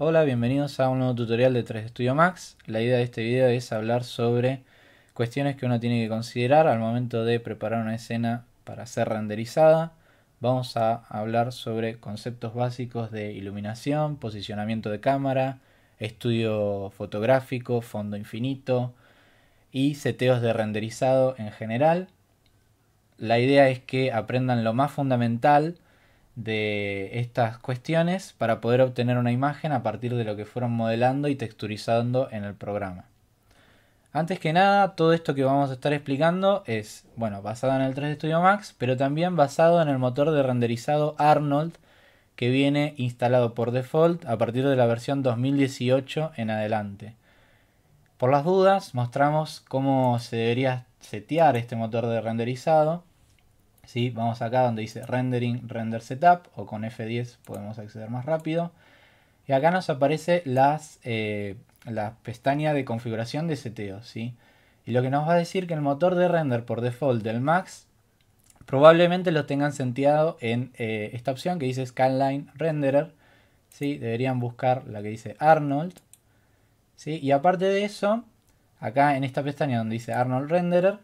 Hola, bienvenidos a un nuevo tutorial de 3D Studio Max. La idea de este video es hablar sobre cuestiones que uno tiene que considerar al momento de preparar una escena para ser renderizada. Vamos a hablar sobre conceptos básicos de iluminación, posicionamiento de cámara, estudio fotográfico, fondo infinito y seteos de renderizado en general. La idea es que aprendan lo más fundamental de estas cuestiones para poder obtener una imagen a partir de lo que fueron modelando y texturizando en el programa. Antes que nada, todo esto que vamos a estar explicando es, bueno, basado en el 3D Studio Max, pero también basado en el motor de renderizado Arnold que viene instalado por default a partir de la versión 2018 en adelante. Por las dudas, mostramos cómo se debería setear este motor de renderizado. ¿Sí? Vamos acá donde dice Rendering, Render Setup, o con F10 podemos acceder más rápido. Y acá nos aparece la pestaña de configuración de seteo, ¿sí? Y lo que nos va a decir que el motor de render por default del Max probablemente lo tengan seteado en esta opción que dice Scanline Renderer, ¿sí? Deberían buscar la que dice Arnold, ¿sí? Y aparte de eso, acá en esta pestaña donde dice Arnold Renderer,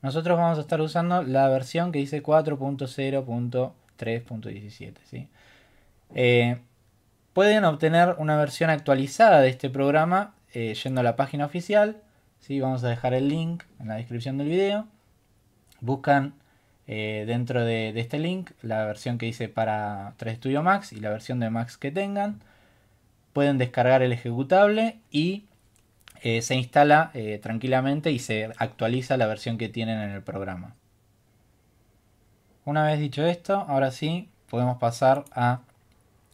nosotros vamos a estar usando la versión que dice 4.0.3.17, ¿sí? Pueden obtener una versión actualizada de este programa yendo a la página oficial, ¿sí? Vamos a dejar el link en la descripción del video. Buscan dentro de este link la versión que dice para 3 Studio Max y la versión de Max que tengan. Pueden descargar el ejecutable y se instala tranquilamente y se actualiza la versión que tienen en el programa. Una vez dicho esto, ahora sí podemos pasar a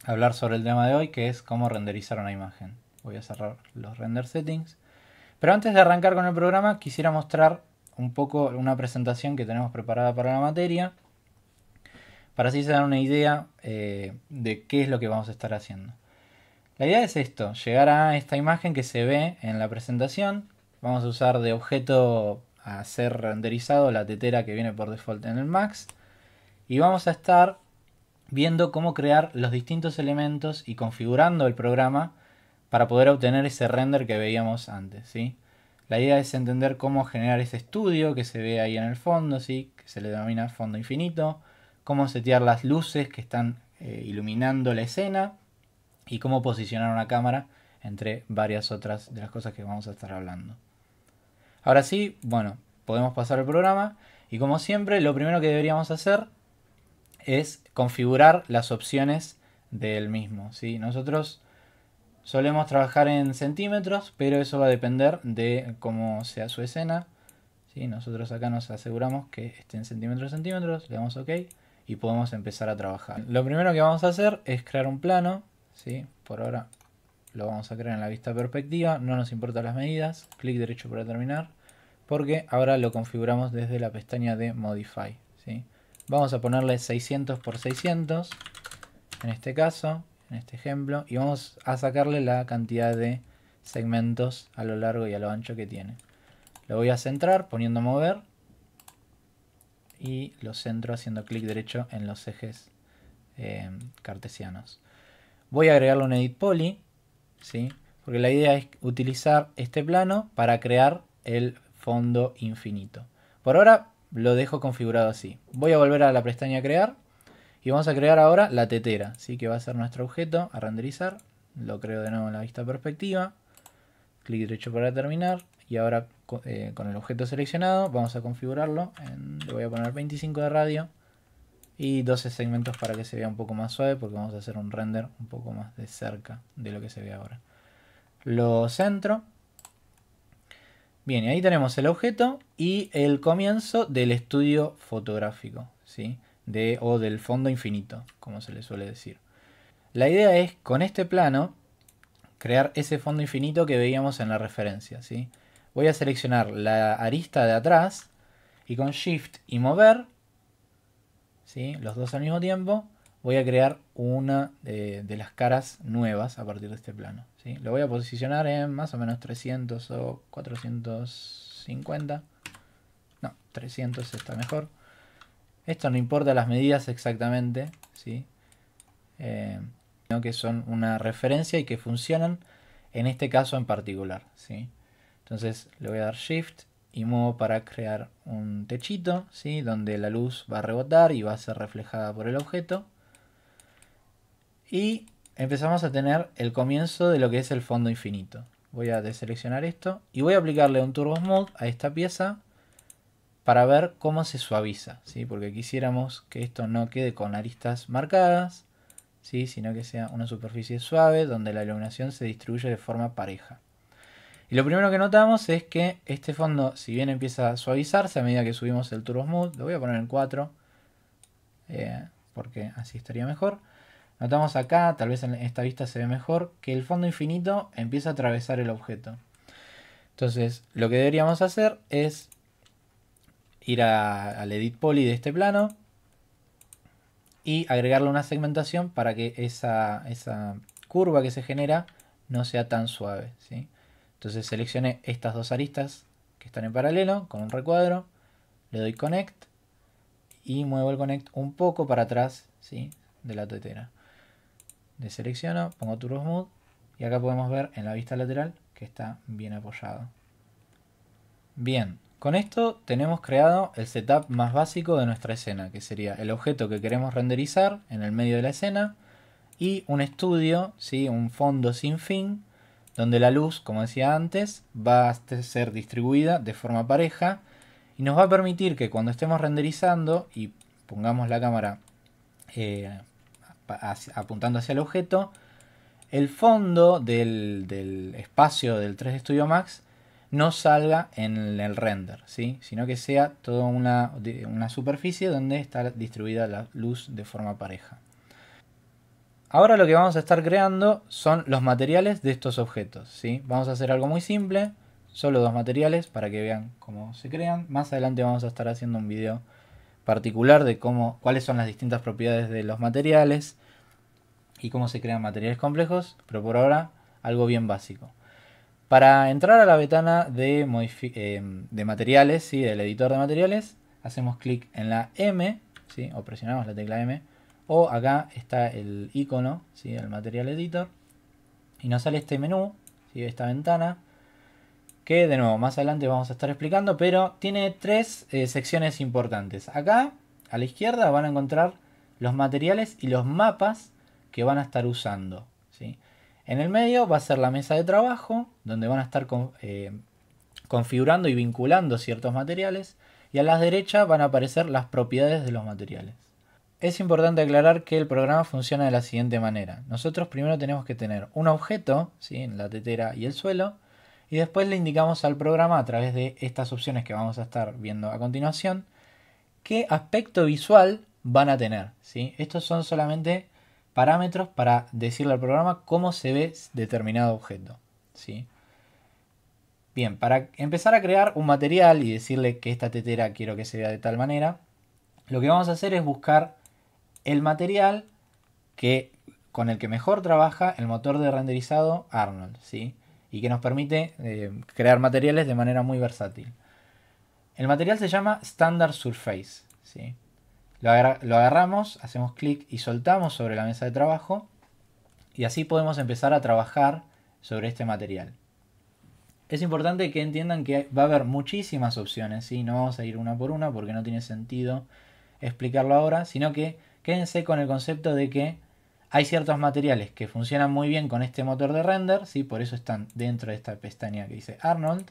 hablar sobre el tema de hoy, que es cómo renderizar una imagen. Voy a cerrar los render settings. Pero antes de arrancar con el programa, quisiera mostrar un poco una presentación que tenemos preparada para la materia, para así se dan una idea de qué es lo que vamos a estar haciendo. La idea es esto, llegar a esta imagen que se ve en la presentación. Vamos a usar de objeto a ser renderizado la tetera que viene por default en el Max. Y vamos a estar viendo cómo crear los distintos elementos y configurando el programa para poder obtener ese render que veíamos antes, ¿sí? La idea es entender cómo generar ese estudio que se ve ahí en el fondo, ¿sí? Que se le denomina fondo infinito, cómo setear las luces que están iluminando la escena y cómo posicionar una cámara entre varias otras de las cosas que vamos a estar hablando. Ahora sí, bueno, podemos pasar al programa y como siempre lo primero que deberíamos hacer es configurar las opciones del mismo, ¿sí? Nosotros solemos trabajar en centímetros, pero eso va a depender de cómo sea su escena, ¿sí? Nosotros acá nos aseguramos que esté en centímetros, le damos OK y podemos empezar a trabajar. Lo primero que vamos a hacer es crear un plano, ¿sí? Por ahora lo vamos a crear en la vista perspectiva, no nos importan las medidas, clic derecho para terminar, porque ahora lo configuramos desde la pestaña de Modify, ¿sí? Vamos a ponerle 600 por 600 en este caso, en este ejemplo, y vamos a sacarle la cantidad de segmentos a lo largo y a lo ancho que tiene. Lo voy a centrar poniendo mover y lo centro haciendo clic derecho en los ejes cartesianos. Voy a agregarle un edit poly, ¿sí? Porque la idea es utilizar este plano para crear el fondo infinito. Por ahora lo dejo configurado así. Voy a volver a la pestaña crear y vamos a crear ahora la tetera, ¿sí? Que va a ser nuestro objeto a renderizar. Lo creo de nuevo en la vista perspectiva. Clic derecho para terminar. Y ahora con el objeto seleccionado vamos a configurarlo. Le voy a poner 25 de radio y 12 segmentos para que se vea un poco más suave, porque vamos a hacer un render un poco más de cerca de lo que se ve ahora. Lo centro. Bien, y ahí tenemos el objeto y el comienzo del estudio fotográfico, ¿sí? O del fondo infinito, como se le suele decir. La idea es, con este plano, crear ese fondo infinito que veíamos en la referencia, ¿sí? Voy a seleccionar la arista de atrás y con Shift y mover, ¿sí? Los dos al mismo tiempo, voy a crear una de las caras nuevas a partir de este plano, ¿sí? Lo voy a posicionar en más o menos 300 o 450. No, 300 está mejor. Esto no importa las medidas exactamente, ¿sí? sino que son una referencia y que funcionan en este caso en particular, ¿sí? Entonces le voy a dar Shift y muevo para crear un techito, ¿sí? Donde la luz va a rebotar y va a ser reflejada por el objeto. Y empezamos a tener el comienzo de lo que es el fondo infinito. Voy a deseleccionar esto y voy a aplicarle un Turbo Smooth a esta pieza para ver cómo se suaviza, ¿sí? Porque quisiéramos que esto no quede con aristas marcadas, ¿sí? Sino que sea una superficie suave donde la iluminación se distribuye de forma pareja. Y lo primero que notamos es que este fondo, si bien empieza a suavizarse a medida que subimos el Turbo Smooth, lo voy a poner en 4, porque así estaría mejor. Notamos acá, tal vez en esta vista se ve mejor, que el fondo infinito empieza a atravesar el objeto. Entonces, lo que deberíamos hacer es ir al Edit Poly de este plano y agregarle una segmentación para que esa curva que se genera no sea tan suave, ¿sí? Entonces seleccioné estas dos aristas que están en paralelo con un recuadro, le doy Connect y muevo el Connect un poco para atrás, ¿sí? De la tetera. Deselecciono, pongo Turbo Smooth y acá podemos ver en la vista lateral que está bien apoyado. Bien, con esto tenemos creado el setup más básico de nuestra escena, que sería el objeto que queremos renderizar en el medio de la escena y un estudio, ¿sí? Un fondo sin fin, donde la luz, como decía antes, va a ser distribuida de forma pareja y nos va a permitir que cuando estemos renderizando y pongamos la cámara apuntando hacia el objeto, el fondo del espacio del 3D Studio Max no salga en el render, ¿sí? Sino que sea toda una superficie donde está distribuida la luz de forma pareja. Ahora lo que vamos a estar creando son los materiales de estos objetos, ¿sí? Vamos a hacer algo muy simple, solo dos materiales para que vean cómo se crean. Más adelante vamos a estar haciendo un video particular de cuáles son las distintas propiedades de los materiales y cómo se crean materiales complejos, pero por ahora algo bien básico. Para entrar a la ventana de materiales, ¿sí? Del editor de materiales, hacemos clic en la M, ¿sí? O presionamos la tecla M, o acá está el icono, ¿sí? El Material Editor, y nos sale este menú, ¿sí? Esta ventana, que de nuevo más adelante vamos a estar explicando, pero tiene tres secciones importantes. Acá a la izquierda van a encontrar los materiales y los mapas que van a estar usando, ¿sí? En el medio va a ser la mesa de trabajo, donde van a estar configurando y vinculando ciertos materiales, y a la derecha van a aparecer las propiedades de los materiales. Es importante aclarar que el programa funciona de la siguiente manera. Nosotros primero tenemos que tener un objeto, ¿sí? En la tetera y el suelo, y después le indicamos al programa a través de estas opciones que vamos a estar viendo a continuación qué aspecto visual van a tener, ¿sí? Estos son solamente parámetros para decirle al programa cómo se ve determinado objeto, ¿sí? Bien, para empezar a crear un material y decirle que esta tetera quiero que se vea de tal manera, lo que vamos a hacer es buscar el material con el que mejor trabaja el motor de renderizado Arnold, ¿sí? Y que nos permite crear materiales de manera muy versátil. El material se llama Standard Surface, ¿sí? Lo agarramos, hacemos clic y soltamos sobre la mesa de trabajo y así podemos empezar a trabajar sobre este material. Es importante que entiendan que va a haber muchísimas opciones, ¿sí? No vamos a ir una por una porque no tiene sentido explicarlo ahora, sino que quédense con el concepto de que hay ciertos materiales que funcionan muy bien con este motor de render, ¿sí? Por eso están dentro de esta pestaña que dice Arnold,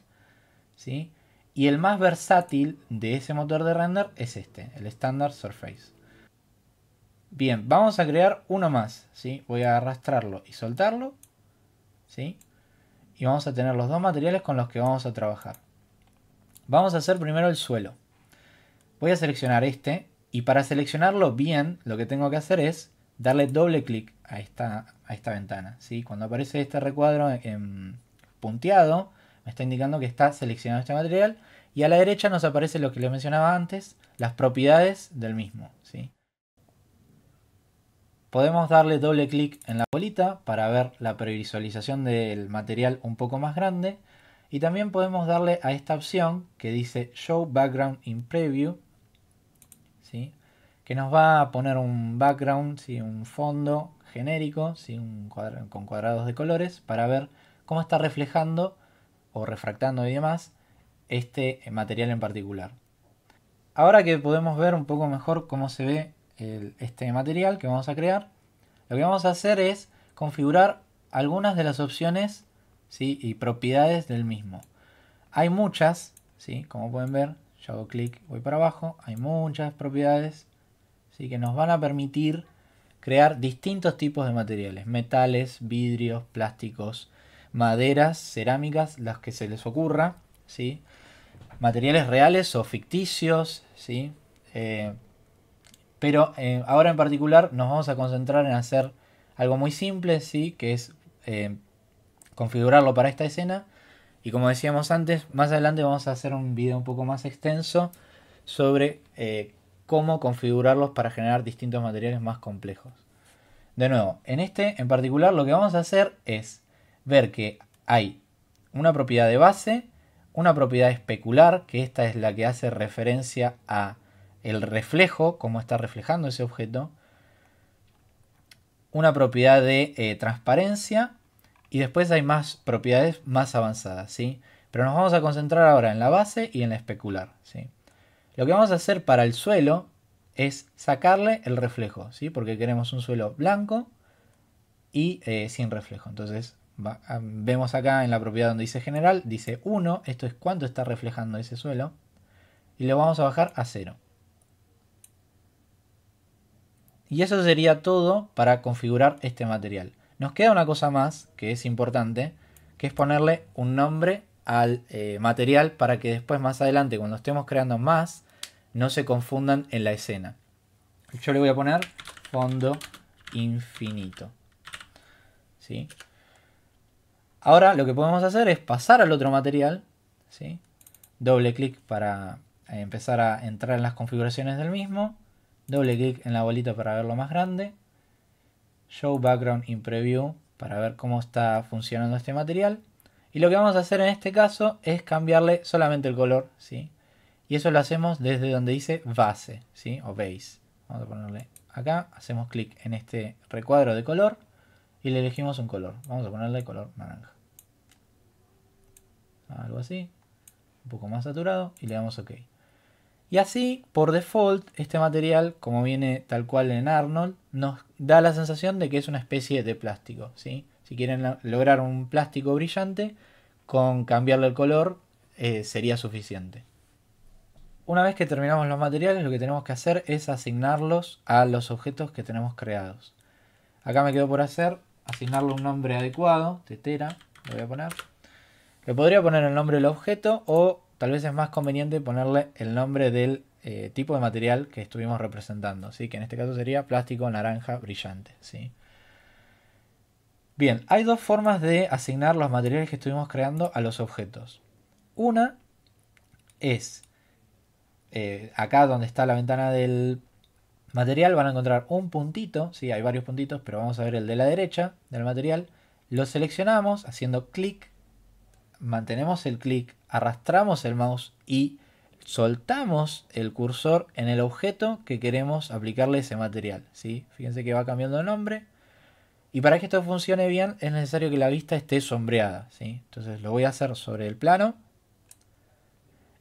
¿sí? Y el más versátil de ese motor de render es este, el Standard Surface. Bien, vamos a crear uno más, ¿sí? Voy a arrastrarlo y soltarlo, ¿sí? Y vamos a tener los dos materiales con los que vamos a trabajar. Vamos a hacer primero el suelo. Voy a seleccionar este y para seleccionarlo bien lo que tengo que hacer es darle doble clic a esta ventana, ¿sí? Cuando aparece este recuadro punteado me está indicando que está seleccionado este material y a la derecha nos aparece lo que les mencionaba antes, las propiedades del mismo, ¿sí? Podemos darle doble clic en la bolita para ver la previsualización del material un poco más grande y también podemos darle a esta opción que dice Show Background in Preview, ¿sí? Que nos va a poner un background, ¿sí? Un fondo genérico, ¿sí? Con cuadrados de colores, para ver cómo está reflejando o refractando y demás este material en particular. Ahora que podemos ver un poco mejor cómo se ve este material que vamos a crear, lo que vamos a hacer es configurar algunas de las opciones, ¿sí? Y propiedades del mismo. Hay muchas, ¿sí? Como pueden ver, yo hago clic, voy para abajo, hay muchas propiedades, ¿sí? Que nos van a permitir crear distintos tipos de materiales: metales, vidrios, plásticos, maderas, cerámicas, las que se les ocurra, ¿sí? Materiales reales o ficticios, ¿sí? Pero ahora en particular nos vamos a concentrar en hacer algo muy simple, ¿sí? Que es configurarlo para esta escena. Y como decíamos antes, más adelante vamos a hacer un video un poco más extenso sobre cómo configurarlos para generar distintos materiales más complejos. De nuevo, en este en particular lo que vamos a hacer es ver que hay una propiedad de base, una propiedad especular, que esta es la que hace referencia a el reflejo, cómo está reflejando ese objeto, una propiedad de transparencia, y después hay más propiedades más avanzadas, ¿sí? Pero nos vamos a concentrar ahora en la base y en la especular, ¿sí? Lo que vamos a hacer para el suelo es sacarle el reflejo, ¿sí? Porque queremos un suelo blanco y sin reflejo. Entonces vemos acá en la propiedad donde dice general, dice 1, esto es cuánto está reflejando ese suelo, y lo vamos a bajar a 0. Y eso sería todo para configurar este material. Nos queda una cosa más que es importante, que es ponerle un nombre al material para que después más adelante, cuando estemos creando más, no se confundan en la escena. Yo le voy a poner fondo infinito, ¿sí? Ahora lo que podemos hacer es pasar al otro material, ¿sí? Doble clic para empezar a entrar en las configuraciones del mismo. Doble clic en la bolita para verlo más grande. Show Background in Preview para ver cómo está funcionando este material. Y lo que vamos a hacer en este caso es cambiarle solamente el color, ¿sí? Y eso lo hacemos desde donde dice base, ¿sí? O base. Vamos a ponerle acá, hacemos clic en este recuadro de color y le elegimos un color. Vamos a ponerle color naranja. Algo así. Un poco más saturado y le damos OK. Y así, por default, este material, como viene tal cual en Arnold, nos da la sensación de que es una especie de plástico, ¿sí? Si quieren lograr un plástico brillante, con cambiarle el color sería suficiente. Una vez que terminamos los materiales, lo que tenemos que hacer es asignarlos a los objetos que tenemos creados. Acá me quedo por hacer, asignarle un nombre adecuado, tetera, lo voy a poner. Le podría poner el nombre del objeto o tal vez es más conveniente ponerle el nombre del tipo de material que estuvimos representando, ¿sí? Que en este caso sería plástico naranja brillante, ¿sí? Bien, hay dos formas de asignar los materiales que estuvimos creando a los objetos. Una es acá donde está la ventana del material van a encontrar un puntito, ¿sí? Hay varios puntitos, pero vamos a ver el de la derecha del material. Lo seleccionamos haciendo clic, mantenemos el clic, arrastramos el mouse y soltamos el cursor en el objeto que queremos aplicarle ese material, ¿sí? Fíjense que va cambiando de nombre. Y para que esto funcione bien es necesario que la vista esté sombreada, ¿sí? Entonces lo voy a hacer sobre el plano.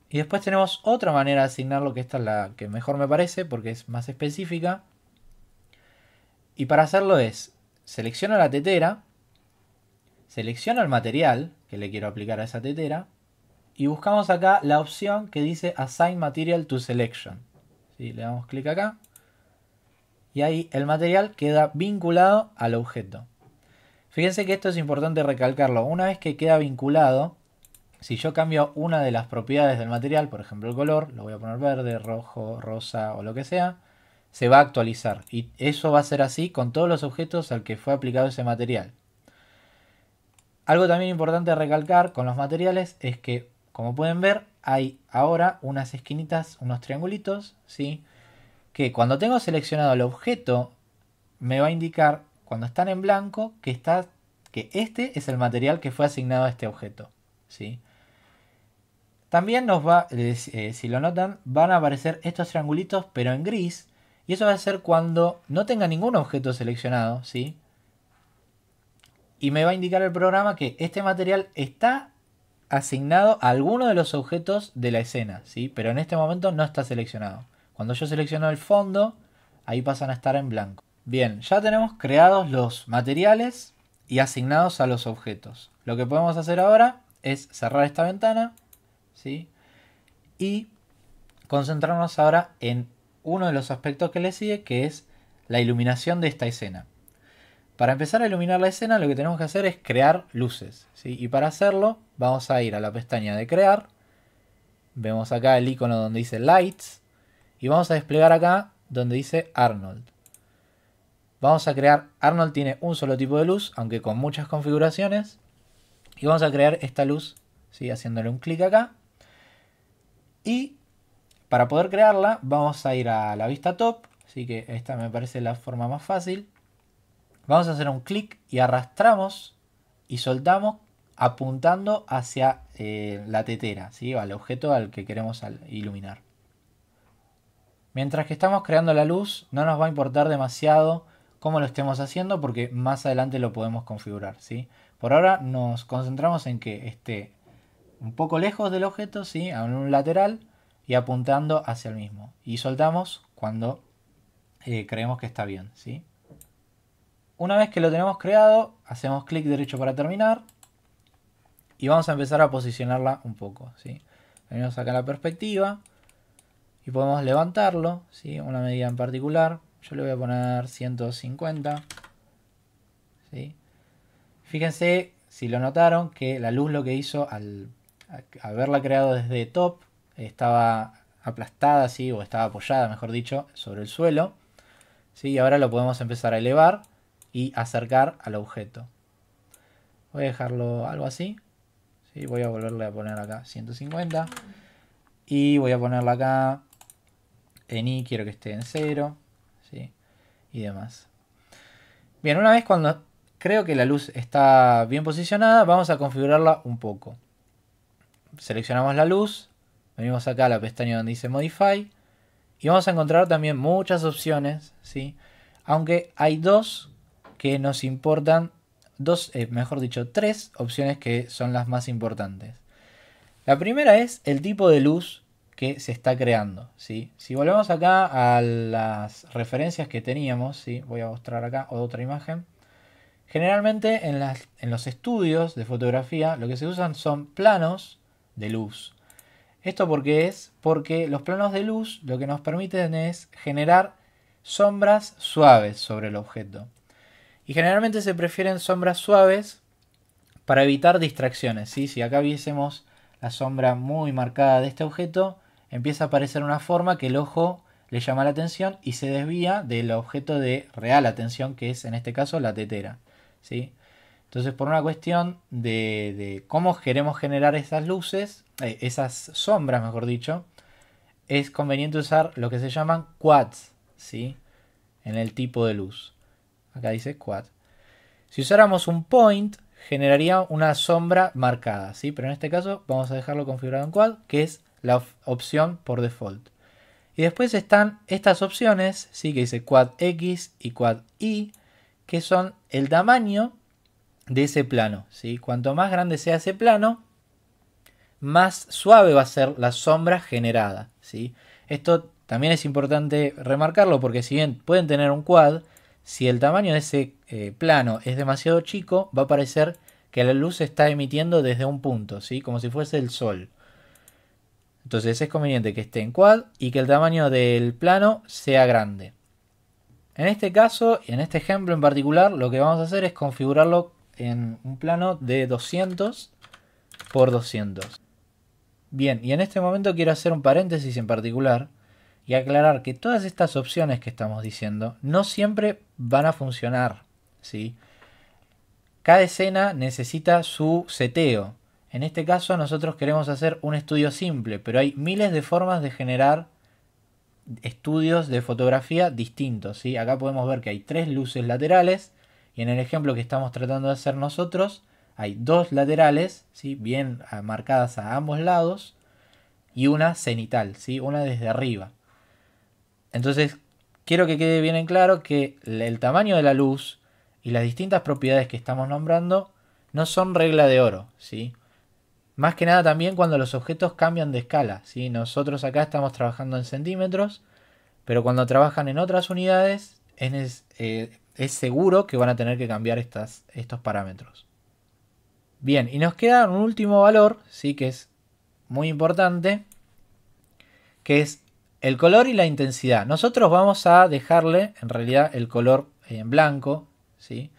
Y después tenemos otra manera de asignarlo, que esta es la que mejor me parece porque es más específica. Y para hacerlo es, selecciono la tetera, selecciono el material que le quiero aplicar a esa tetera y buscamos acá la opción que dice Assign Material to Selection, ¿sí? Le damos clic acá y ahí el material queda vinculado al objeto. Fíjense que esto es importante recalcarlo. Una vez que queda vinculado, si yo cambio una de las propiedades del material, por ejemplo el color, lo voy a poner verde, rojo, rosa o lo que sea, se va a actualizar. Y eso va a ser así con todos los objetos al que fue aplicado ese material. Algo también importante de recalcar con los materiales es que, como pueden ver, hay ahora unas esquinitas, unos triangulitos, ¿sí? Que cuando tengo seleccionado el objeto, me va a indicar, cuando están en blanco, que este es el material que fue asignado a este objeto, ¿sí? También nos va, si lo notan, van a aparecer estos triangulitos, pero en gris. Y eso va a ser cuando no tenga ningún objeto seleccionado, ¿sí? Y me va a indicar el programa que este material está asignado a alguno de los objetos de la escena, ¿sí? Pero en este momento no está seleccionado. Cuando yo selecciono el fondo, ahí pasan a estar en blanco. Bien, ya tenemos creados los materiales y asignados a los objetos. Lo que podemos hacer ahora es cerrar esta ventana, ¿sí? Y concentrarnos ahora en uno de los aspectos que le sigue, que es la iluminación de esta escena. Para empezar a iluminar la escena, lo que tenemos que hacer es crear luces, ¿sí? Y para hacerlo, vamos a ir a la pestaña de crear. Vemos acá el icono donde dice Lights. Y vamos a desplegar acá donde dice Arnold. Vamos a crear, Arnold tiene un solo tipo de luz, aunque con muchas configuraciones. Y vamos a crear esta luz, ¿sí? Haciéndole un clic acá. Y para poder crearla, vamos a ir a la vista top. Así que esta me parece la forma más fácil. Vamos a hacer un clic y arrastramos y soltamos apuntando hacia la tetera, ¿sí? Al objeto al que queremos iluminar. Mientras que estamos creando la luz, no nos va a importar demasiado cómo lo estemos haciendo porque más adelante lo podemos configurar, ¿sí? Por ahora nos concentramos en que esté un poco lejos del objeto, ¿sí? A un lateral y apuntando hacia el mismo. Y soltamos cuando creemos que está bien, ¿sí? Una vez que lo tenemos creado, hacemos clic derecho para terminar. Y vamos a empezar a posicionarla un poco, ¿sí? Venimos acá a la perspectiva. Y podemos levantarlo, ¿sí? Una medida en particular. Yo le voy a poner 150. ¿Sí? Fíjense, si lo notaron, que la luz lo que hizo al haberla creado desde top, estaba aplastada, ¿sí? O estaba apoyada, mejor dicho, sobre el suelo. ¿Sí? Y ahora lo podemos empezar a elevar y acercar al objeto. Voy a dejarlo algo así. ¿Sí? Voy a volverle a poner acá 150. Y voy a ponerla acá en I, quiero que esté en 0. ¿Sí? Y demás. Bien, una vez cuando creo que la luz está bien posicionada, vamos a configurarla un poco. Seleccionamos la luz. Venimos acá a la pestaña donde dice Modify. Y vamos a encontrar también muchas opciones, ¿sí? Aunque hay dos que nos importan, mejor dicho, tres opciones que son las más importantes. La primera es el tipo de luz que se está creando, ¿sí? Si volvemos acá a las referencias que teníamos, ¿sí? Voy a mostrar acá otra imagen. Generalmente en los estudios de fotografía lo que se usan son planos de luz. ¿Esto por qué es? Porque los planos de luz lo que nos permiten es generar sombras suaves sobre el objeto. Y generalmente se prefieren sombras suaves para evitar distracciones, ¿sí? Si acá viésemos la sombra muy marcada de este objeto, empieza a aparecer una forma que el ojo le llama la atención y se desvía del objeto de real atención, que es en este caso la tetera, ¿sí? Entonces, por una cuestión de cómo queremos generar esas luces, esas sombras, mejor dicho, es conveniente usar lo que se llaman quads, ¿sí? En el tipo de luz. Acá dice quad. Si usáramos un point, generaría una sombra marcada, ¿sí? Pero en este caso vamos a dejarlo configurado en quad, que es la opción por default. Y después están estas opciones, ¿sí? Que dice quad X y quad Y, que son el tamaño de ese plano, ¿sí? Cuanto más grande sea ese plano, más suave va a ser la sombra generada, ¿sí? Esto también es importante remarcarlo porque si bien pueden tener un quad, si el tamaño de ese plano es demasiado chico, va a parecer que la luz se está emitiendo desde un punto, ¿sí? Como si fuese el sol. Entonces es conveniente que esté en quad y que el tamaño del plano sea grande. En este caso, en este ejemplo en particular, lo que vamos a hacer es configurarlo en un plano de 200 por 200. Bien, y en este momento quiero hacer un paréntesis en particular y aclarar que todas estas opciones que estamos diciendo no siempre van a funcionar, ¿sí? Cada escena necesita su seteo. En este caso nosotros queremos hacer un estudio simple, pero hay miles de formas de generar estudios de fotografía distintos, ¿sí? Acá podemos ver que hay 3 luces laterales y en el ejemplo que estamos tratando de hacer nosotros hay 2 laterales, ¿sí? Bien marcadas a ambos lados y una cenital, ¿sí? Una desde arriba. Entonces, quiero que quede bien en claro que el tamaño de la luz y las distintas propiedades que estamos nombrando no son regla de oro, ¿sí? Más que nada también cuando los objetos cambian de escala, ¿sí? Nosotros acá estamos trabajando en centímetros, pero cuando trabajan en otras unidades es seguro que van a tener que cambiar estos parámetros. Bien, y nos queda un último valor, ¿sí? Que es muy importante, que es el color y la intensidad. Nosotros vamos a dejarle en realidad el color en blanco, ¿sí?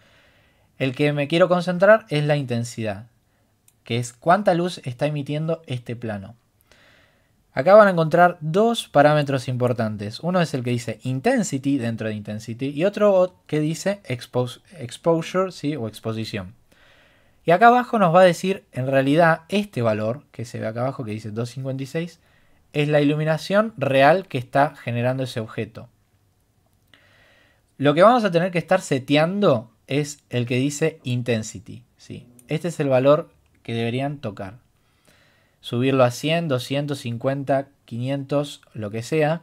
El que me quiero concentrar es la intensidad, que es cuánta luz está emitiendo este plano. Acá van a encontrar dos parámetros importantes. Uno es el que dice intensity dentro de intensity y otro que dice exposure, ¿sí? O exposición. Y acá abajo nos va a decir en realidad este valor que se ve acá abajo que dice 256 es la iluminación real que está generando ese objeto. Lo que vamos a tener que estar seteando es el que dice intensity, ¿sí? Este es el valor que deberían tocar. Subirlo a 100, 250, 500, lo que sea.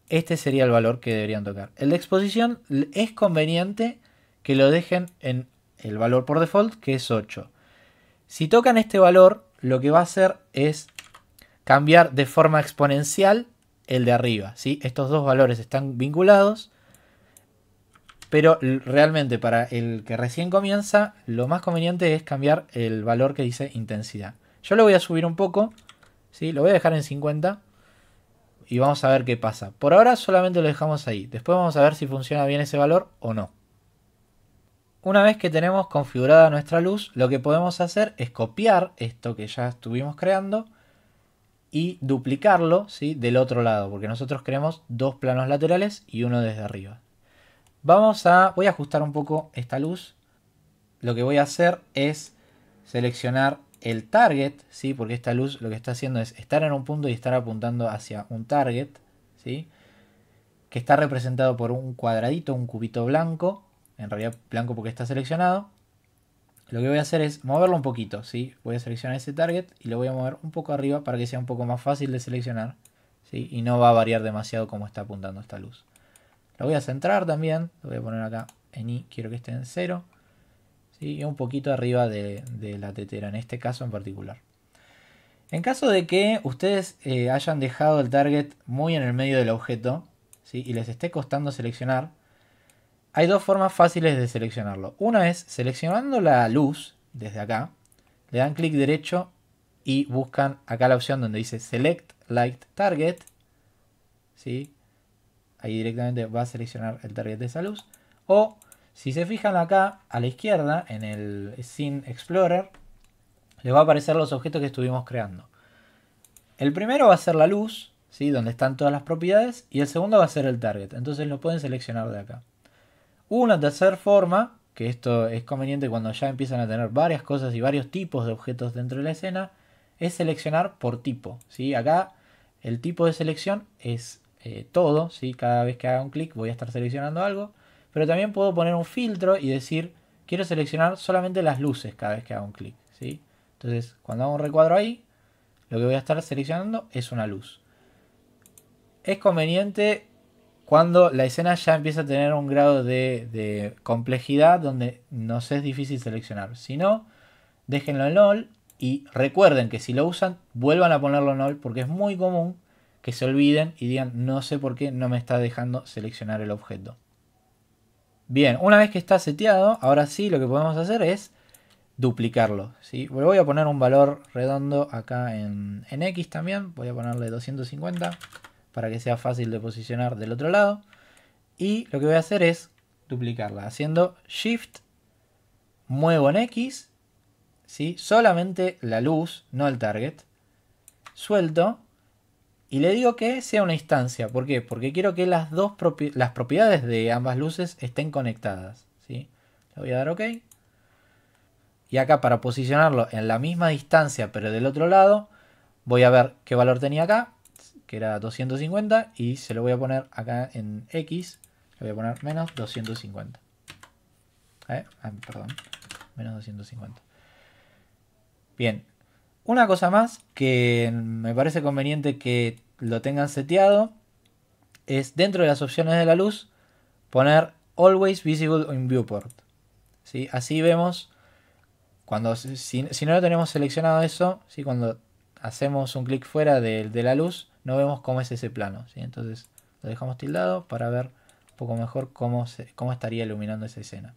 Este sería el valor que deberían tocar. El de exposición es conveniente que lo dejen en el valor por default, que es 8. Si tocan este valor, lo que va a hacer es cambiar de forma exponencial el de arriba, ¿sí? Estos dos valores están vinculados, pero realmente para el que recién comienza, lo más conveniente es cambiar el valor que dice intensidad. Yo lo voy a subir un poco, ¿sí? Lo voy a dejar en 50 y vamos a ver qué pasa. Por ahora solamente lo dejamos ahí. Después vamos a ver si funciona bien ese valor o no. Una vez que tenemos configurada nuestra luz, lo que podemos hacer es copiar esto que ya estuvimos creando y duplicarlo, ¿sí? Del otro lado, porque nosotros queremos dos planos laterales y uno desde arriba. Voy a ajustar un poco esta luz. Lo que voy a hacer es seleccionar el target, ¿sí? Porque esta luz lo que está haciendo es estar en un punto y estar apuntando hacia un target, ¿sí? Que está representado por un cuadradito, un cubito blanco, en realidad blanco porque está seleccionado. Lo que voy a hacer es moverlo un poquito, ¿sí? Voy a seleccionar ese target y lo voy a mover un poco arriba para que sea un poco más fácil de seleccionar, ¿sí? Y no va a variar demasiado como está apuntando esta luz. Lo voy a centrar también, lo voy a poner acá en I, quiero que esté en 0, ¿sí? Y un poquito arriba de la tetera, en este caso en particular. En caso de que ustedes hayan dejado el target muy en el medio del objeto, ¿sí? Y les esté costando seleccionar, hay dos formas fáciles de seleccionarlo. Una es seleccionando la luz desde acá, le dan clic derecho y buscan acá la opción donde dice Select Light Target, ¿sí? Ahí directamente va a seleccionar el target de esa luz. O si se fijan acá a la izquierda en el Scene Explorer, les va a aparecer los objetos que estuvimos creando. El primero va a ser la luz, ¿sí? Donde están todas las propiedades, y el segundo va a ser el target. Entonces lo pueden seleccionar de acá. Una tercera forma, que esto es conveniente cuando ya empiezan a tener varias cosas y varios tipos de objetos dentro de la escena, es seleccionar por tipo, ¿sí? Acá el tipo de selección es todo, ¿sí? Cada vez que haga un clic voy a estar seleccionando algo, pero también puedo poner un filtro y decir quiero seleccionar solamente las luces cada vez que haga un clic, ¿sí? Entonces cuando hago un recuadro ahí, lo que voy a estar seleccionando es una luz. Es conveniente cuando la escena ya empieza a tener un grado de complejidad donde nos es difícil seleccionar. Si no, déjenlo en null y recuerden que si lo usan, vuelvan a ponerlo en null porque es muy común que se olviden y digan no sé por qué no me está dejando seleccionar el objeto. Bien, una vez que está seteado, ahora sí lo que podemos hacer es duplicarlo, ¿sí? Voy a poner un valor redondo acá en X también, voy a ponerle 250 para que sea fácil de posicionar del otro lado. Y lo que voy a hacer es duplicarla haciendo Shift, muevo en X, ¿sí? Solamente la luz, no el target, suelto y le digo que sea una instancia. ¿Por qué? Porque quiero que las propiedades de ambas luces estén conectadas, ¿sí? Le voy a dar OK. Y acá para posicionarlo en la misma distancia pero del otro lado, voy a ver qué valor tenía acá, que era 250, y se lo voy a poner acá en X, le voy a poner menos 250. Perdón, menos 250. Bien, una cosa más que me parece conveniente que lo tengan seteado es dentro de las opciones de la luz poner Always Visible in Viewport. ¿Sí? Así vemos, cuando si no lo tenemos seleccionado eso, ¿sí? Cuando hacemos un clic fuera de la luz, no vemos cómo es ese plano. ¿Sí? Entonces lo dejamos tildado para ver un poco mejor cómo estaría iluminando esa escena.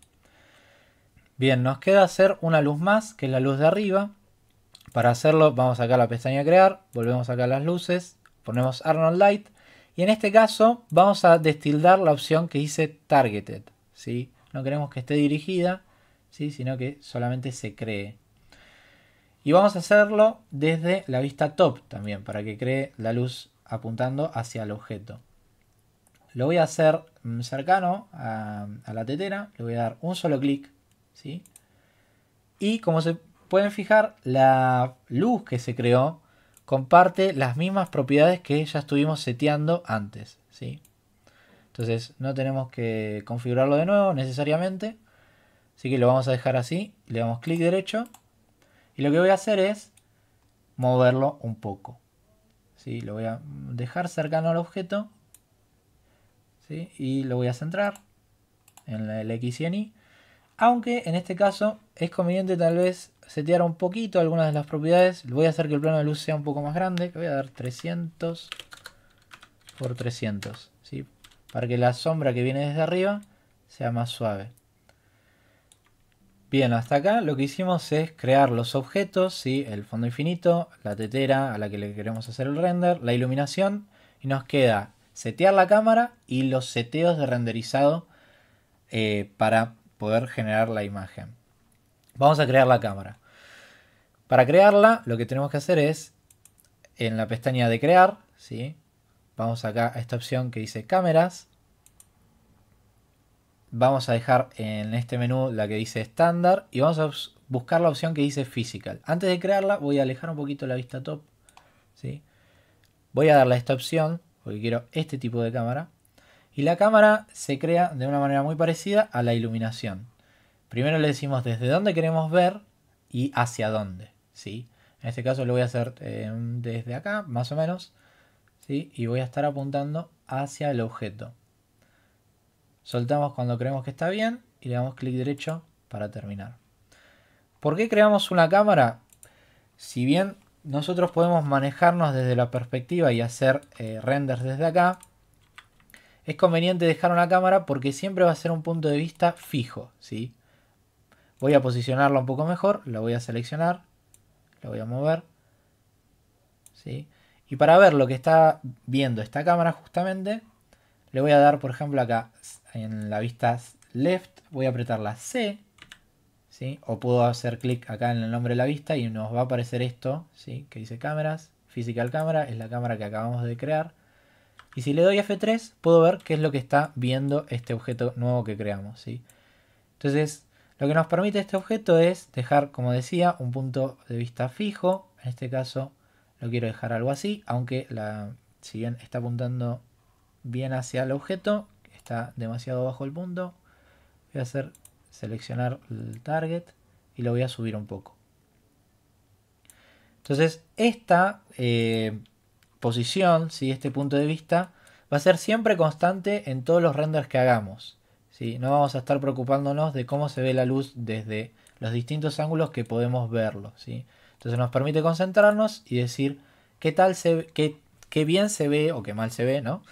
Bien, nos queda hacer una luz más, que es la luz de arriba. Para hacerlo vamos acá a la pestaña crear, volvemos acá a las luces, ponemos Arnold Light y en este caso vamos a destildar la opción que dice Targeted, ¿sí? No queremos que esté dirigida, ¿sí? Sino que solamente se cree. Y vamos a hacerlo desde la vista top también, para que cree la luz apuntando hacia el objeto. Lo voy a hacer cercano a la tetera, le voy a dar un solo clic, ¿sí? Y como se pueden fijar, la luz que se creó comparte las mismas propiedades que ya estuvimos seteando antes, ¿sí? Entonces no tenemos que configurarlo de nuevo necesariamente, así que lo vamos a dejar así, le damos clic derecho y lo que voy a hacer es moverlo un poco, ¿sí? Lo voy a dejar cercano al objeto, ¿sí? Y lo voy a centrar en el X y en Y, aunque en este caso es conveniente tal vez setear un poquito algunas de las propiedades. Voy a hacer que el plano de luz sea un poco más grande, que voy a dar 300 por 300, ¿sí? Para que la sombra que viene desde arriba sea más suave. Bien, hasta acá lo que hicimos es crear los objetos, ¿sí? El fondo infinito, la tetera a la que le queremos hacer el render, la iluminación, y nos queda setear la cámara y los seteos de renderizado para poder generar la imagen. Vamos a crear la cámara. Para crearla, lo que tenemos que hacer es, en la pestaña de crear, ¿sí? Vamos acá a esta opción que dice cámaras. Vamos a dejar en este menú la que dice estándar y vamos a buscar la opción que dice physical. Antes de crearla voy a alejar un poquito la vista top, ¿sí? Voy a darle a esta opción porque quiero este tipo de cámara. Y la cámara se crea de una manera muy parecida a la iluminación. Primero le decimos desde dónde queremos ver y hacia dónde, ¿sí? En este caso lo voy a hacer desde acá, más o menos, ¿sí? Y voy a estar apuntando hacia el objeto. Soltamos cuando creemos que está bien y le damos clic derecho para terminar. ¿Por qué creamos una cámara? Si bien nosotros podemos manejarnos desde la perspectiva y hacer renders desde acá, es conveniente dejar una cámara porque siempre va a ser un punto de vista fijo, ¿sí? Voy a posicionarla un poco mejor, la voy a seleccionar, la voy a mover, ¿sí? Y para ver lo que está viendo esta cámara justamente, le voy a dar, por ejemplo, acá en la vista left, voy a apretar la C, ¿sí? O puedo hacer clic acá en el nombre de la vista y nos va a aparecer esto, ¿sí? Que dice cámaras, physical camera, es la cámara que acabamos de crear. Y si le doy F3, puedo ver qué es lo que está viendo este objeto nuevo que creamos, ¿sí? Entonces, lo que nos permite este objeto es dejar, como decía, un punto de vista fijo. En este caso lo quiero dejar algo así, aunque si bien está apuntando bien hacia el objeto, está demasiado bajo el punto, voy a hacer seleccionar el target y lo voy a subir un poco. Entonces esta posición, ¿sí? Este punto de vista va a ser siempre constante en todos los renders que hagamos, ¿sí? No vamos a estar preocupándonos de cómo se ve la luz desde los distintos ángulos que podemos verlo, ¿sí? Entonces nos permite concentrarnos y decir qué tal qué bien se ve o qué mal se ve, ¿no?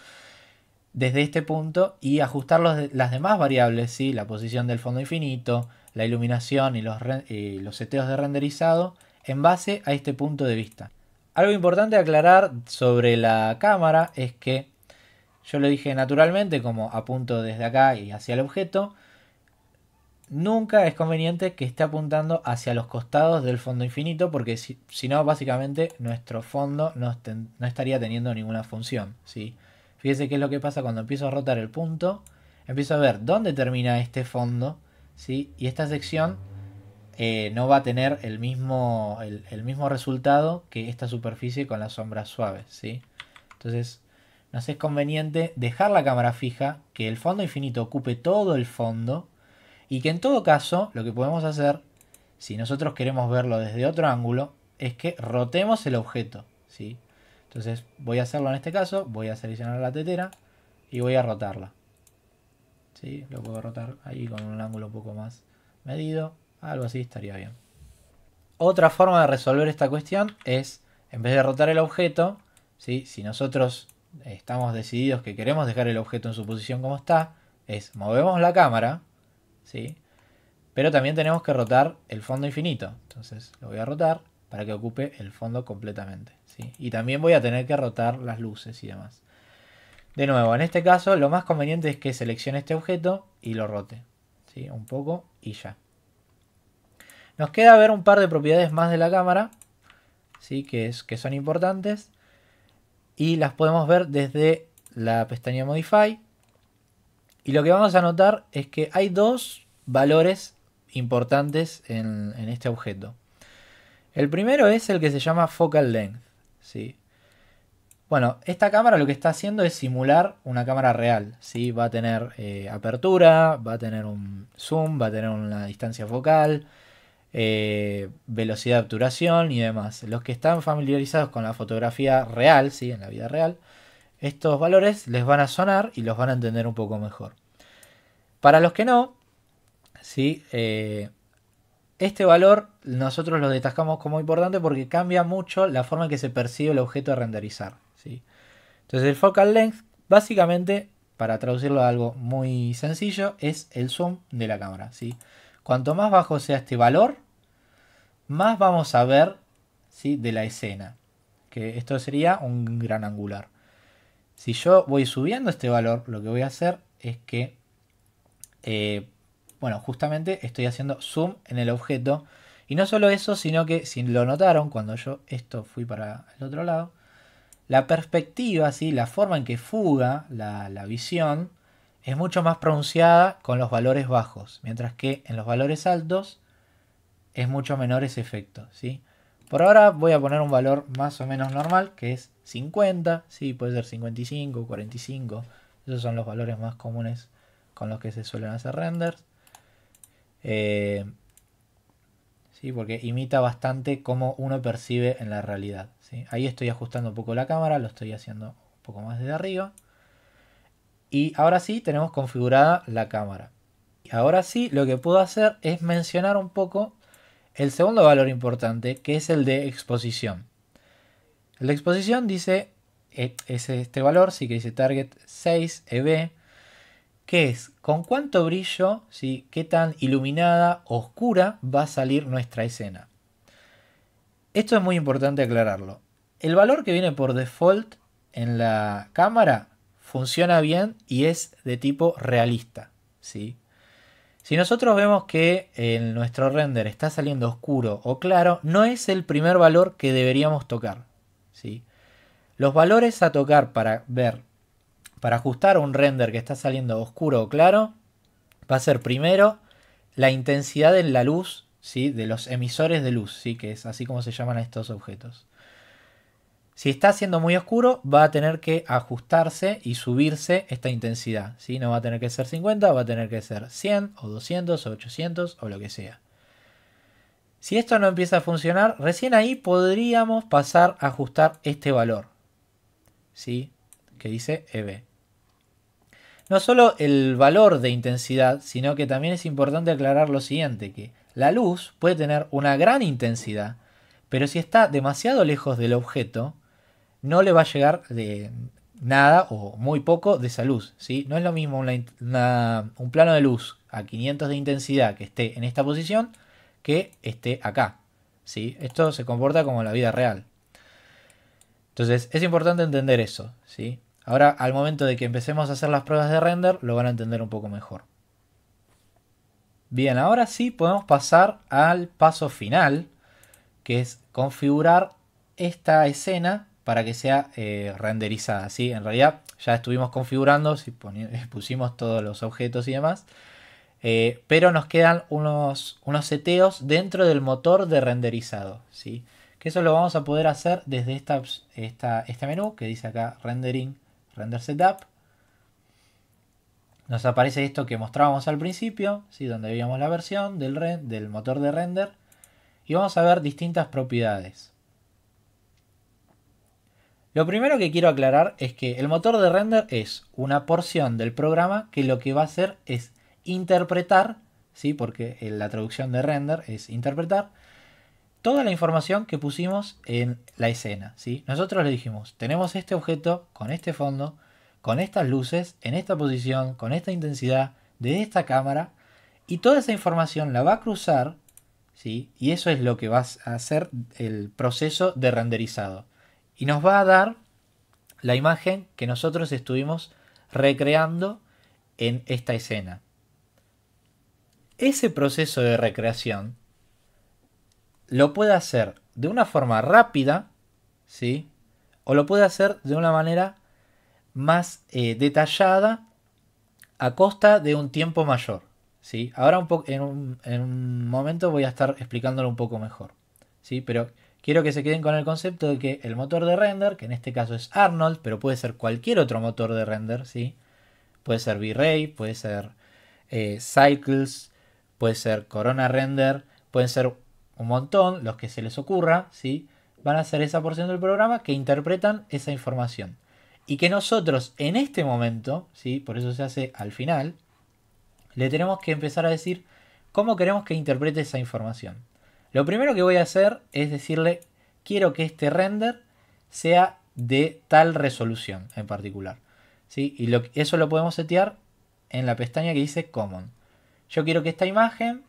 Desde este punto y ajustar las demás variables, ¿sí? La posición del fondo infinito, la iluminación y los seteos de renderizado en base a este punto de vista. Algo importante a aclarar sobre la cámara es que yo lo dije naturalmente, como apunto desde acá y hacia el objeto, nunca es conveniente que esté apuntando hacia los costados del fondo infinito porque si no, básicamente nuestro fondo no estaría teniendo ninguna función, ¿sí? Fíjese qué es lo que pasa cuando empiezo a rotar el punto. Empiezo a ver dónde termina este fondo, ¿sí? Y esta sección no va a tener el mismo resultado que esta superficie con las sombras suaves, ¿sí? Entonces nos es conveniente dejar la cámara fija, que el fondo infinito ocupe todo el fondo y que en todo caso lo que podemos hacer, si nosotros queremos verlo desde otro ángulo, es que rotemos el objeto, ¿sí? Entonces voy a hacerlo en este caso, voy a seleccionar la tetera, y voy a rotarla. ¿Sí? Lo puedo rotar ahí con un ángulo un poco más medido. Algo así estaría bien. Otra forma de resolver esta cuestión es, en vez de rotar el objeto, ¿sí? Si nosotros estamos decididos que queremos dejar el objeto en su posición como está, es movemos la cámara, ¿sí? Pero también tenemos que rotar el fondo infinito. Entonces lo voy a rotar para que ocupe el fondo completamente, ¿sí? Y también voy a tener que rotar las luces y demás. De nuevo, en este caso lo más conveniente es que seleccione este objeto y lo rote, ¿sí? Un poco y ya. Nos queda ver un par de propiedades más de la cámara, ¿sí? que son importantes. Y las podemos ver desde la pestaña Modify. Y lo que vamos a notar es que hay dos valores importantes en este objeto. El primero es el que se llama Focal Length, ¿sí? Bueno, esta cámara lo que está haciendo es simular una cámara real, ¿sí? Va a tener apertura, va a tener un zoom, va a tener una distancia focal, velocidad de obturación y demás. Los que están familiarizados con la fotografía real, ¿sí? En la vida real, estos valores les van a sonar y los van a entender un poco mejor. Para los que no, ¿sí? Este valor nosotros lo destacamos como importante porque cambia mucho la forma en que se percibe el objeto a renderizar, ¿sí? Entonces el focal length, básicamente, para traducirlo a algo muy sencillo, es el zoom de la cámara, ¿sí? Cuanto más bajo sea este valor, más vamos a ver, ¿sí? De la escena. Que esto sería un gran angular. Si yo voy subiendo este valor, lo que voy a hacer es que, bueno, justamente estoy haciendo zoom en el objeto. Y no solo eso, sino que si lo notaron, cuando yo esto fui para el otro lado, la perspectiva, ¿sí? La forma en que fuga la visión es mucho más pronunciada con los valores bajos, mientras que en los valores altos es mucho menor ese efecto, ¿sí? Por ahora voy a poner un valor más o menos normal, que es 50, ¿sí? Puede ser 55, 45. Esos son los valores más comunes con los que se suelen hacer renders. ¿Sí? Porque imita bastante cómo uno percibe en la realidad, ¿sí? Ahí estoy ajustando un poco la cámara, lo estoy haciendo un poco más desde arriba. Y ahora sí tenemos configurada la cámara. Y ahora sí lo que puedo hacer es mencionar un poco el segundo valor importante, que es el de exposición. El de exposición dice, es este valor, sí que dice target 6 EB, que es con cuánto brillo, ¿sí? Qué tan iluminada, oscura va a salir nuestra escena. Esto es muy importante aclararlo. El valor que viene por default en la cámara funciona bien y es de tipo realista, ¿sí? Si nosotros vemos que en nuestro render está saliendo oscuro o claro, no es el primer valor que deberíamos tocar, ¿sí? Los valores a tocar para ver, para ajustar un render que está saliendo oscuro o claro, va a ser primero la intensidad en la luz, ¿sí? De los emisores de luz, ¿sí? Que es así como se llaman a estos objetos. Si está siendo muy oscuro, va a tener que ajustarse y subirse esta intensidad, ¿sí? No va a tener que ser 50, va a tener que ser 100 o 200 o 800 o lo que sea. Si esto no empieza a funcionar, recién ahí podríamos pasar a ajustar este valor, ¿sí? Que dice EB. No solo el valor de intensidad, sino que también es importante aclarar lo siguiente, que la luz puede tener una gran intensidad, pero si está demasiado lejos del objeto, no le va a llegar de nada o muy poco de esa luz, ¿sí? No es lo mismo un plano de luz a 500 de intensidad que esté en esta posición que esté acá, ¿sí? Esto se comporta como en la vida real. Entonces es importante entender eso, ¿sí? Ahora al momento de que empecemos a hacer las pruebas de render lo van a entender un poco mejor. Bien, ahora sí podemos pasar al paso final, que es configurar esta escena para que sea renderizada, ¿sí? En realidad ya estuvimos configurando, si pusimos todos los objetos y demás, pero nos quedan unos seteos dentro del motor de renderizado, ¿sí? Que eso lo vamos a poder hacer desde este menú que dice acá Rendering, Render Setup. Nos aparece esto que mostrábamos al principio, ¿sí? Donde veíamos la versión del motor de render. Y vamos a ver distintas propiedades. Lo primero que quiero aclarar es que el motor de render es una porción del programa que lo que va a hacer es interpretar, ¿sí? Porque la traducción de render es interpretar toda la información que pusimos en la escena, ¿sí? Nosotros le dijimos, tenemos este objeto con este fondo, con estas luces, en esta posición, con esta intensidad, de esta cámara, y toda esa información la va a cruzar, ¿sí? Y eso es lo que va a hacer el proceso de renderizado. Y nos va a dar la imagen que nosotros estuvimos recreando en esta escena. Ese proceso de recreación lo puede hacer de una forma rápida, ¿sí? O lo puede hacer de una manera más detallada a costa de un tiempo mayor, ¿sí? Ahora en un momento voy a estar explicándolo un poco mejor, ¿sí? Pero quiero que se queden con el concepto de que el motor de render, que en este caso es Arnold, pero puede ser cualquier otro motor de render, ¿sí? Puede ser V-Ray, puede ser Cycles, puede ser Corona Render, pueden ser un montón, los que se les ocurra, ¿sí? Van a ser esa porción del programa que interpretan esa información. Y que nosotros en este momento, ¿sí? Por eso se hace al final, le tenemos que empezar a decir cómo queremos que interprete esa información. Lo primero que voy a hacer es decirle, quiero que este render sea de tal resolución en particular, ¿sí? Y eso lo podemos setear en la pestaña que dice Common. Yo quiero que esta imagen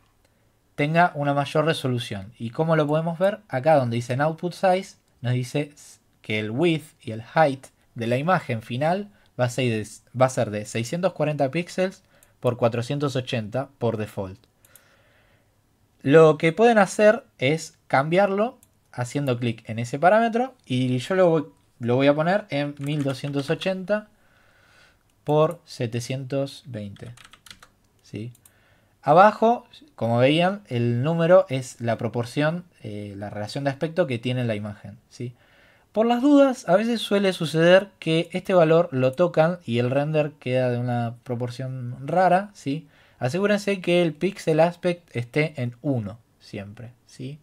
tenga una mayor resolución. ¿Y cómo lo podemos ver? Acá donde dice en Output Size, nos dice que el width y el height de la imagen final va a ser de 640 píxeles por 480 por default. Lo que pueden hacer es cambiarlo haciendo clic en ese parámetro y yo lo voy a poner en 1280 por 720. ¿Sí? Abajo, como veían, el número es la proporción, la relación de aspecto que tiene la imagen, ¿sí? Por las dudas, a veces suele suceder que este valor lo tocan y el render queda de una proporción rara, ¿sí? Asegúrense que el pixel aspect esté en 1 siempre, ¿sí?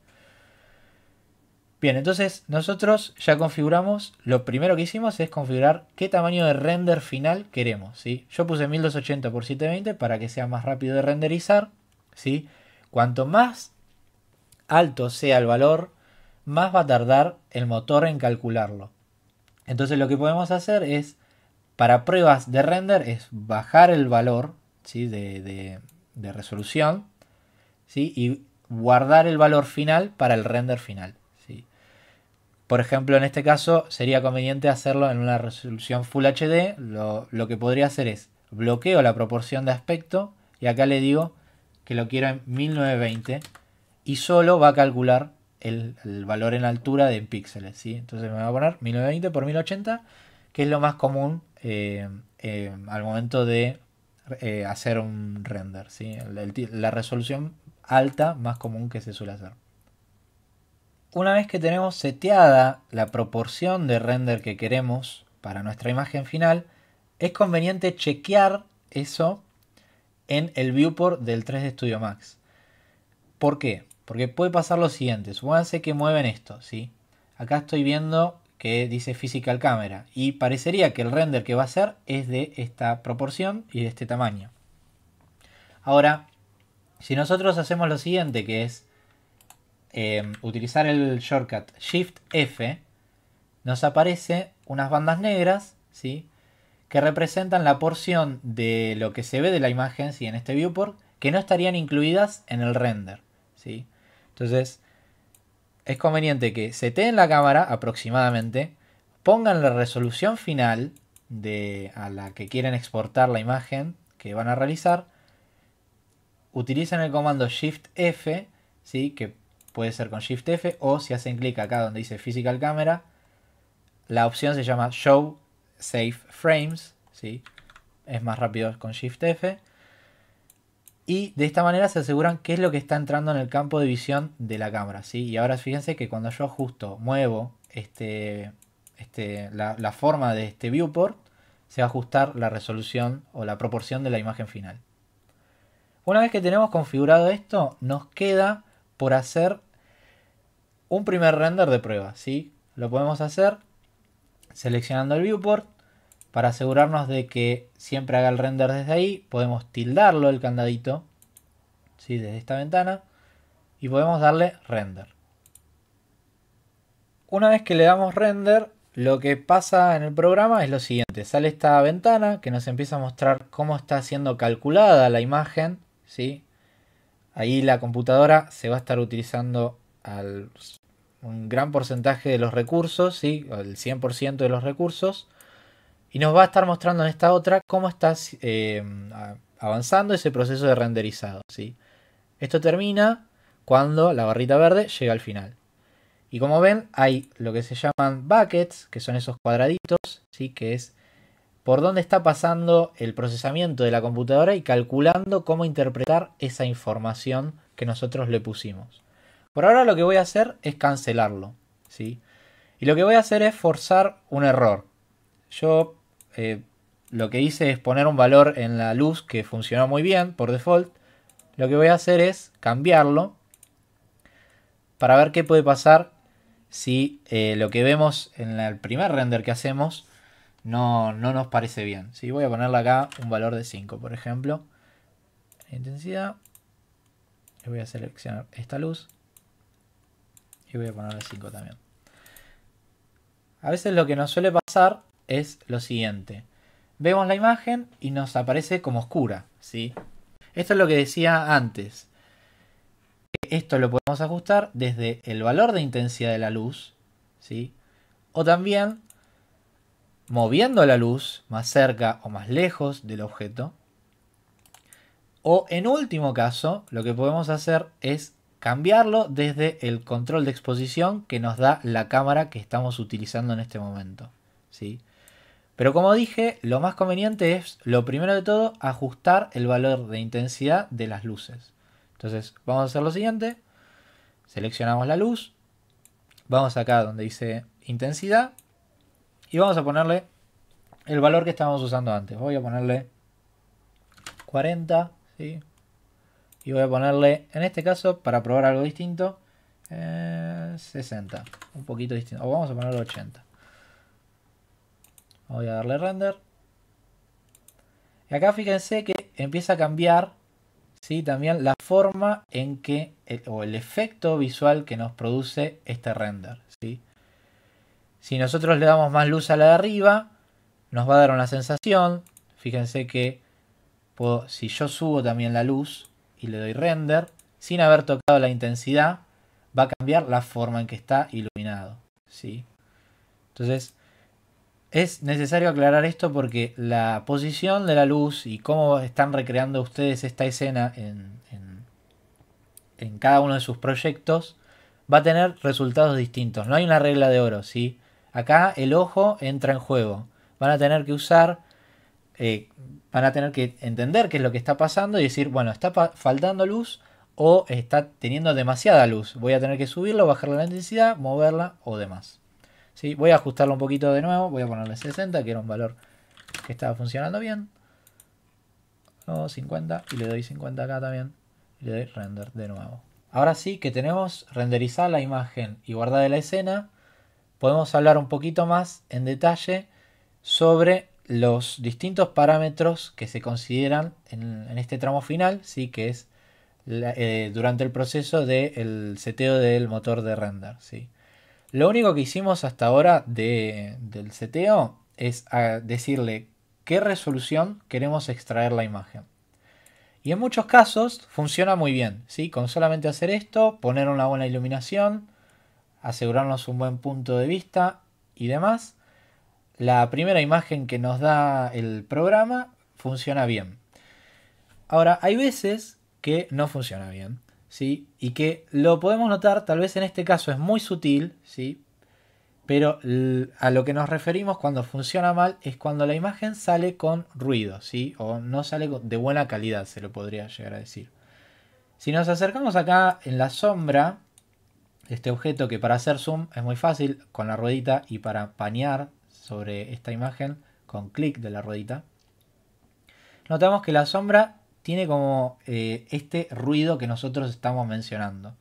Bien, entonces nosotros ya configuramos, lo primero que hicimos es configurar qué tamaño de render final queremos, ¿sí? Yo puse 1280 por 720 para que sea más rápido de renderizar, ¿sí? Cuanto más alto sea el valor, más va a tardar el motor en calcularlo. Entonces lo que podemos hacer es, para pruebas de render, es bajar el valor, ¿sí? de resolución, ¿sí? Y guardar el valor final para el render final. Por ejemplo, en este caso sería conveniente hacerlo en una resolución Full HD. Lo que podría hacer es bloqueo la proporción de aspecto y acá le digo que lo quiero en 1920 y solo va a calcular el valor en altura de píxeles, ¿sí? Entonces me va a poner 1920 por 1080, que es lo más común al momento de hacer un render, ¿sí? La resolución alta más común que se suele hacer. Una vez que tenemos seteada la proporción de render que queremos para nuestra imagen final, es conveniente chequear eso en el viewport del 3D Studio Max. ¿Por qué? Porque puede pasar lo siguiente. Supónganse que mueven esto, ¿sí? Acá estoy viendo que dice Physical Camera y parecería que el render que va a hacer es de esta proporción y de este tamaño. Ahora, si nosotros hacemos lo siguiente, que es utilizar el shortcut Shift F, nos aparece unas bandas negras, ¿sí? Que representan la porción de lo que se ve de la imagen, ¿sí? En este viewport, que no estarían incluidas en el render, ¿sí? Entonces, es conveniente que seteen la cámara aproximadamente, pongan la resolución final a la que quieren exportar la imagen que van a realizar, utilicen el comando Shift F, ¿sí? Que puede ser con Shift F o si hacen clic acá donde dice Physical Camera, la opción se llama Show Save Frames, ¿sí? Es más rápido con Shift F. Y de esta manera se aseguran qué es lo que está entrando en el campo de visión de la cámara, ¿sí? Y ahora fíjense que cuando yo ajusto, muevo la forma de este viewport, se va a ajustar la resolución o la proporción de la imagen final. Una vez que tenemos configurado esto, nos queda por hacer un primer render de prueba, ¿sí? Lo podemos hacer seleccionando el viewport. Para asegurarnos de que siempre haga el render desde ahí, podemos tildarlo el candadito, ¿sí? Desde esta ventana, y podemos darle render. Una vez que le damos render, lo que pasa en el programa es lo siguiente. Sale esta ventana que nos empieza a mostrar cómo está siendo calculada la imagen, ¿sí? Ahí la computadora se va a estar utilizando un gran porcentaje de los recursos, ¿sí? El 100% de los recursos. Y nos va a estar mostrando en esta otra cómo está avanzando ese proceso de renderizado, ¿sí? Esto termina cuando la barrita verde llega al final. Y como ven, hay lo que se llaman buckets, que son esos cuadraditos, ¿sí? Que es por dónde está pasando el procesamiento de la computadora y calculando cómo interpretar esa información que nosotros le pusimos. Por ahora lo que voy a hacer es cancelarlo, ¿sí? Y lo que voy a hacer es forzar un error. Yo lo que hice es poner un valor en la luz que funcionó muy bien por default. Lo que voy a hacer es cambiarlo para ver qué puede pasar si lo que vemos en el primer render que hacemos no nos parece bien. ¿Sí? Voy a ponerle acá un valor de 5, por ejemplo. Intensidad. Y voy a seleccionar esta luz. Y voy a ponerle 5 también. A veces lo que nos suele pasar es lo siguiente. Vemos la imagen y nos aparece como oscura, ¿sí? Esto es lo que decía antes. Esto lo podemos ajustar desde el valor de intensidad de la luz, ¿sí? O también moviendo la luz más cerca o más lejos del objeto. O en último caso, lo que podemos hacer es cambiarlo desde el control de exposición que nos da la cámara que estamos utilizando en este momento, ¿sí? Pero como dije, lo más conveniente es, lo primero de todo, ajustar el valor de intensidad de las luces. Entonces, vamos a hacer lo siguiente. Seleccionamos la luz. Vamos acá donde dice intensidad. Y vamos a ponerle el valor que estábamos usando antes. Voy a ponerle 40, ¿sí? Y voy a ponerle, en este caso, para probar algo distinto, 60. Un poquito distinto. O vamos a ponerle 80. Voy a darle render. Y acá fíjense que empieza a cambiar, ¿sí? También la forma en que, o el efecto visual que nos produce este render, ¿sí? Si nosotros le damos más luz a la de arriba, nos va a dar una sensación. Fíjense que si yo subo también la luz y le doy render, sin haber tocado la intensidad, va a cambiar la forma en que está iluminado, ¿sí? Entonces, es necesario aclarar esto porque la posición de la luz y cómo están recreando ustedes esta escena en cada uno de sus proyectos va a tener resultados distintos. No hay una regla de oro, ¿sí? Acá el ojo entra en juego. Van a tener que usar, van a tener que entender qué es lo que está pasando y decir, bueno, está faltando luz o está teniendo demasiada luz. Voy a tener que subirlo, bajarle la intensidad, moverla o demás. ¿Sí? Voy a ajustarlo un poquito de nuevo. Voy a ponerle 60, que era un valor que estaba funcionando bien. O 50 y le doy 50 acá también. Y le doy render de nuevo. Ahora sí que tenemos renderizada la imagen y guardada la escena, podemos hablar un poquito más en detalle sobre los distintos parámetros que se consideran en este tramo final, ¿sí? Que es durante el proceso del seteo del motor de render, ¿sí? Lo único que hicimos hasta ahora del seteo es decirle qué resolución queremos extraer la imagen. Y en muchos casos funciona muy bien, ¿sí? Con solamente hacer esto, poner una buena iluminación, asegurarnos un buen punto de vista y demás, la primera imagen que nos da el programa funciona bien. Ahora, hay veces que no funciona bien, ¿sí? Y que lo podemos notar, tal vez en este caso es muy sutil, ¿sí? Pero a lo que nos referimos cuando funciona mal es cuando la imagen sale con ruido, ¿sí? O no sale de buena calidad, se lo podría llegar a decir. Si nos acercamos acá en la sombra, este objeto que para hacer zoom es muy fácil con la ruedita y para panear sobre esta imagen con clic de la ruedita, notamos que la sombra tiene como este ruido que nosotros estamos mencionando.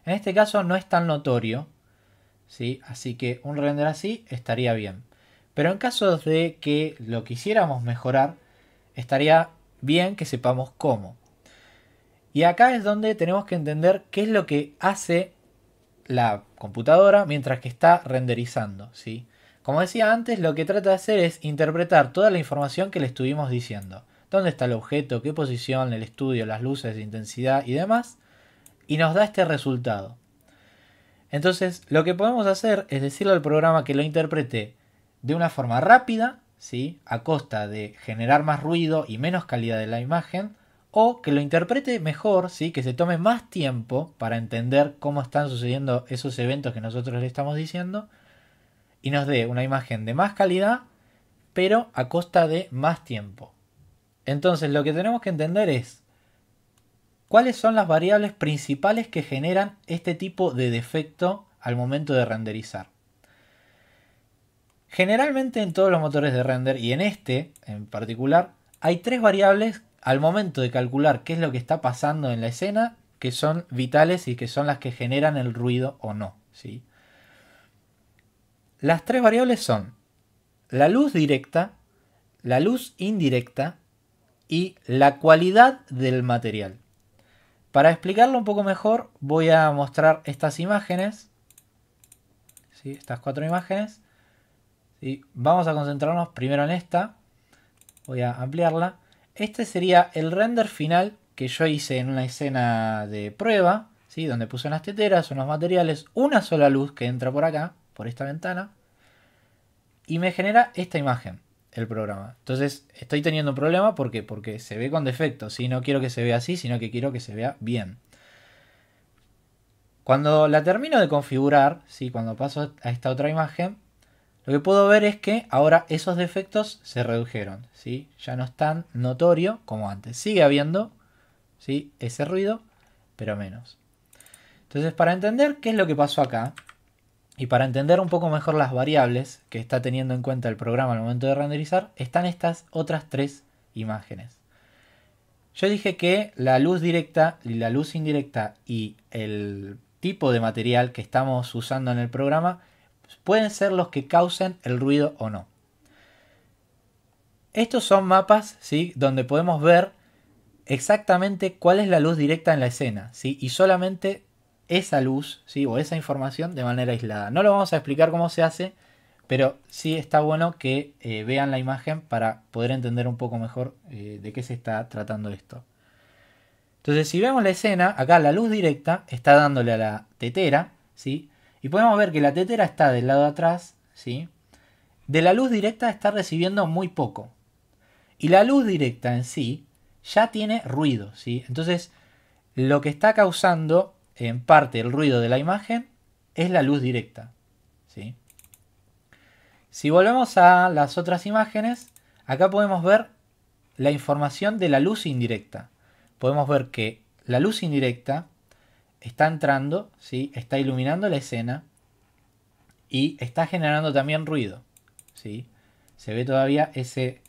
En este caso no es tan notorio, ¿sí? Así que un render así estaría bien. Pero en caso de que lo quisiéramos mejorar, estaría bien que sepamos cómo. Y acá es donde tenemos que entender qué es lo que hace la computadora mientras que está renderizando, ¿sí? Como decía antes, lo que trata de hacer es interpretar toda la información que le estuvimos diciendo. Dónde está el objeto, qué posición, el estudio, las luces, intensidad y demás. Y nos da este resultado. Entonces, lo que podemos hacer es decirle al programa que lo interprete de una forma rápida, ¿sí? A costa de generar más ruido y menos calidad de la imagen, o que lo interprete mejor, ¿sí? Que se tome más tiempo para entender cómo están sucediendo esos eventos que nosotros le estamos diciendo, y nos dé una imagen de más calidad, pero a costa de más tiempo. Entonces, lo que tenemos que entender es cuáles son las variables principales que generan este tipo de defecto al momento de renderizar. Generalmente en todos los motores de render, y en este en particular, hay tres variables al momento de calcular qué es lo que está pasando en la escena, que son vitales y que son las que generan el ruido o no, ¿sí? Las tres variables son la luz directa, la luz indirecta y la cualidad del material. Para explicarlo un poco mejor, voy a mostrar estas imágenes, ¿sí? Estas cuatro imágenes. ¿Sí? Vamos a concentrarnos primero en esta. Voy a ampliarla. Este sería el render final que yo hice en una escena de prueba, ¿sí? Donde puse unas teteras, unos materiales, una sola luz que entra por acá, por esta ventana, y me genera esta imagen, el programa. Entonces estoy teniendo un problema porque se ve con defecto, ¿sí? No quiero que se vea así, sino que quiero que se vea bien. Cuando la termino de configurar, ¿sí? Cuando paso a esta otra imagen, lo que puedo ver es que ahora esos defectos se redujeron, ¿sí? Ya no es tan notorio como antes. Sigue habiendo, ¿sí? Ese ruido, pero menos. Entonces, para entender qué es lo que pasó acá, y para entender un poco mejor las variables que está teniendo en cuenta el programa al momento de renderizar, están estas otras tres imágenes. Yo dije que la luz directa y la luz indirecta y el tipo de material que estamos usando en el programa pueden ser los que causen el ruido o no. Estos son mapas, ¿sí? Donde podemos ver exactamente cuál es la luz directa en la escena, ¿sí? Y solamente esa luz, ¿sí? O esa información de manera aislada. No lo vamos a explicar cómo se hace, pero sí está bueno que vean la imagen para poder entender un poco mejor de qué se está tratando esto. Entonces, si vemos la escena, acá la luz directa está dándole a la tetera, ¿sí? Y podemos ver que la tetera está del lado de atrás, ¿sí? De la luz directa está recibiendo muy poco. Y la luz directa en sí ya tiene ruido, ¿sí? Entonces, lo que está causando en parte el ruido de la imagen es la luz directa, ¿sí? Si volvemos a las otras imágenes, acá podemos ver la información de la luz indirecta. Podemos ver que la luz indirecta está entrando, ¿sí? Está iluminando la escena y está generando también ruido, ¿sí? Se ve todavía ese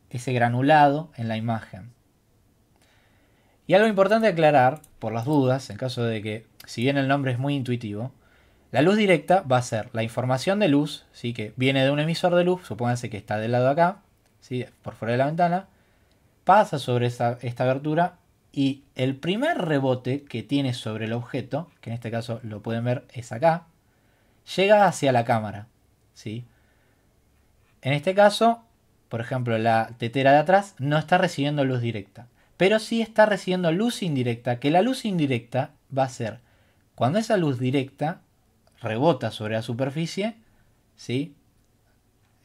granulado en la imagen. Y algo importante aclarar, por las dudas, en caso de que, si bien el nombre es muy intuitivo, la luz directa va a ser la información de luz, ¿sí? Que viene de un emisor de luz, supónganse que está del lado de acá, ¿sí? Por fuera de la ventana, pasa sobre esta abertura y el primer rebote que tiene sobre el objeto, que en este caso lo pueden ver es acá, llega hacia la cámara, ¿sí? En este caso, por ejemplo, la tetera de atrás no está recibiendo luz directa, pero sí está recibiendo luz indirecta, que la luz indirecta va a ser cuando esa luz directa rebota sobre la superficie, ¿sí?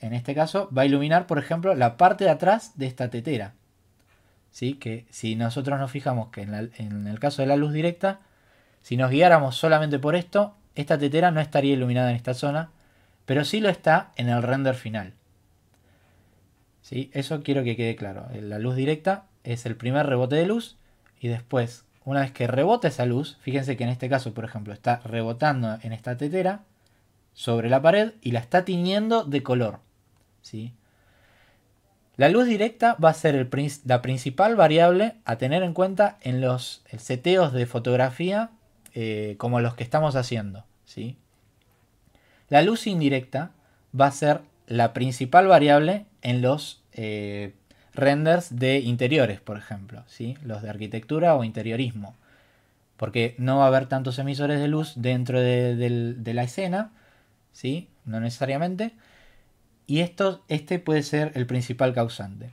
En este caso va a iluminar, por ejemplo, la parte de atrás de esta tetera, ¿sí? Que si nosotros nos fijamos que en el caso de la luz directa, si nos guiáramos solamente por esto, esta tetera no estaría iluminada en esta zona, pero sí lo está en el render final, ¿sí? Eso quiero que quede claro. La luz directa es el primer rebote de luz y después, una vez que rebota esa luz, fíjense que en este caso, por ejemplo, está rebotando en esta tetera sobre la pared y la está tiñendo de color, ¿sí? La luz directa va a ser la principal variable a tener en cuenta en los seteos de fotografía como los que estamos haciendo, ¿sí? La luz indirecta va a ser la principal variable en los renders de interiores, por ejemplo, ¿sí? Los de arquitectura o interiorismo. Porque no va a haber tantos emisores de luz dentro de la escena, ¿sí? No necesariamente. Y este puede ser el principal causante.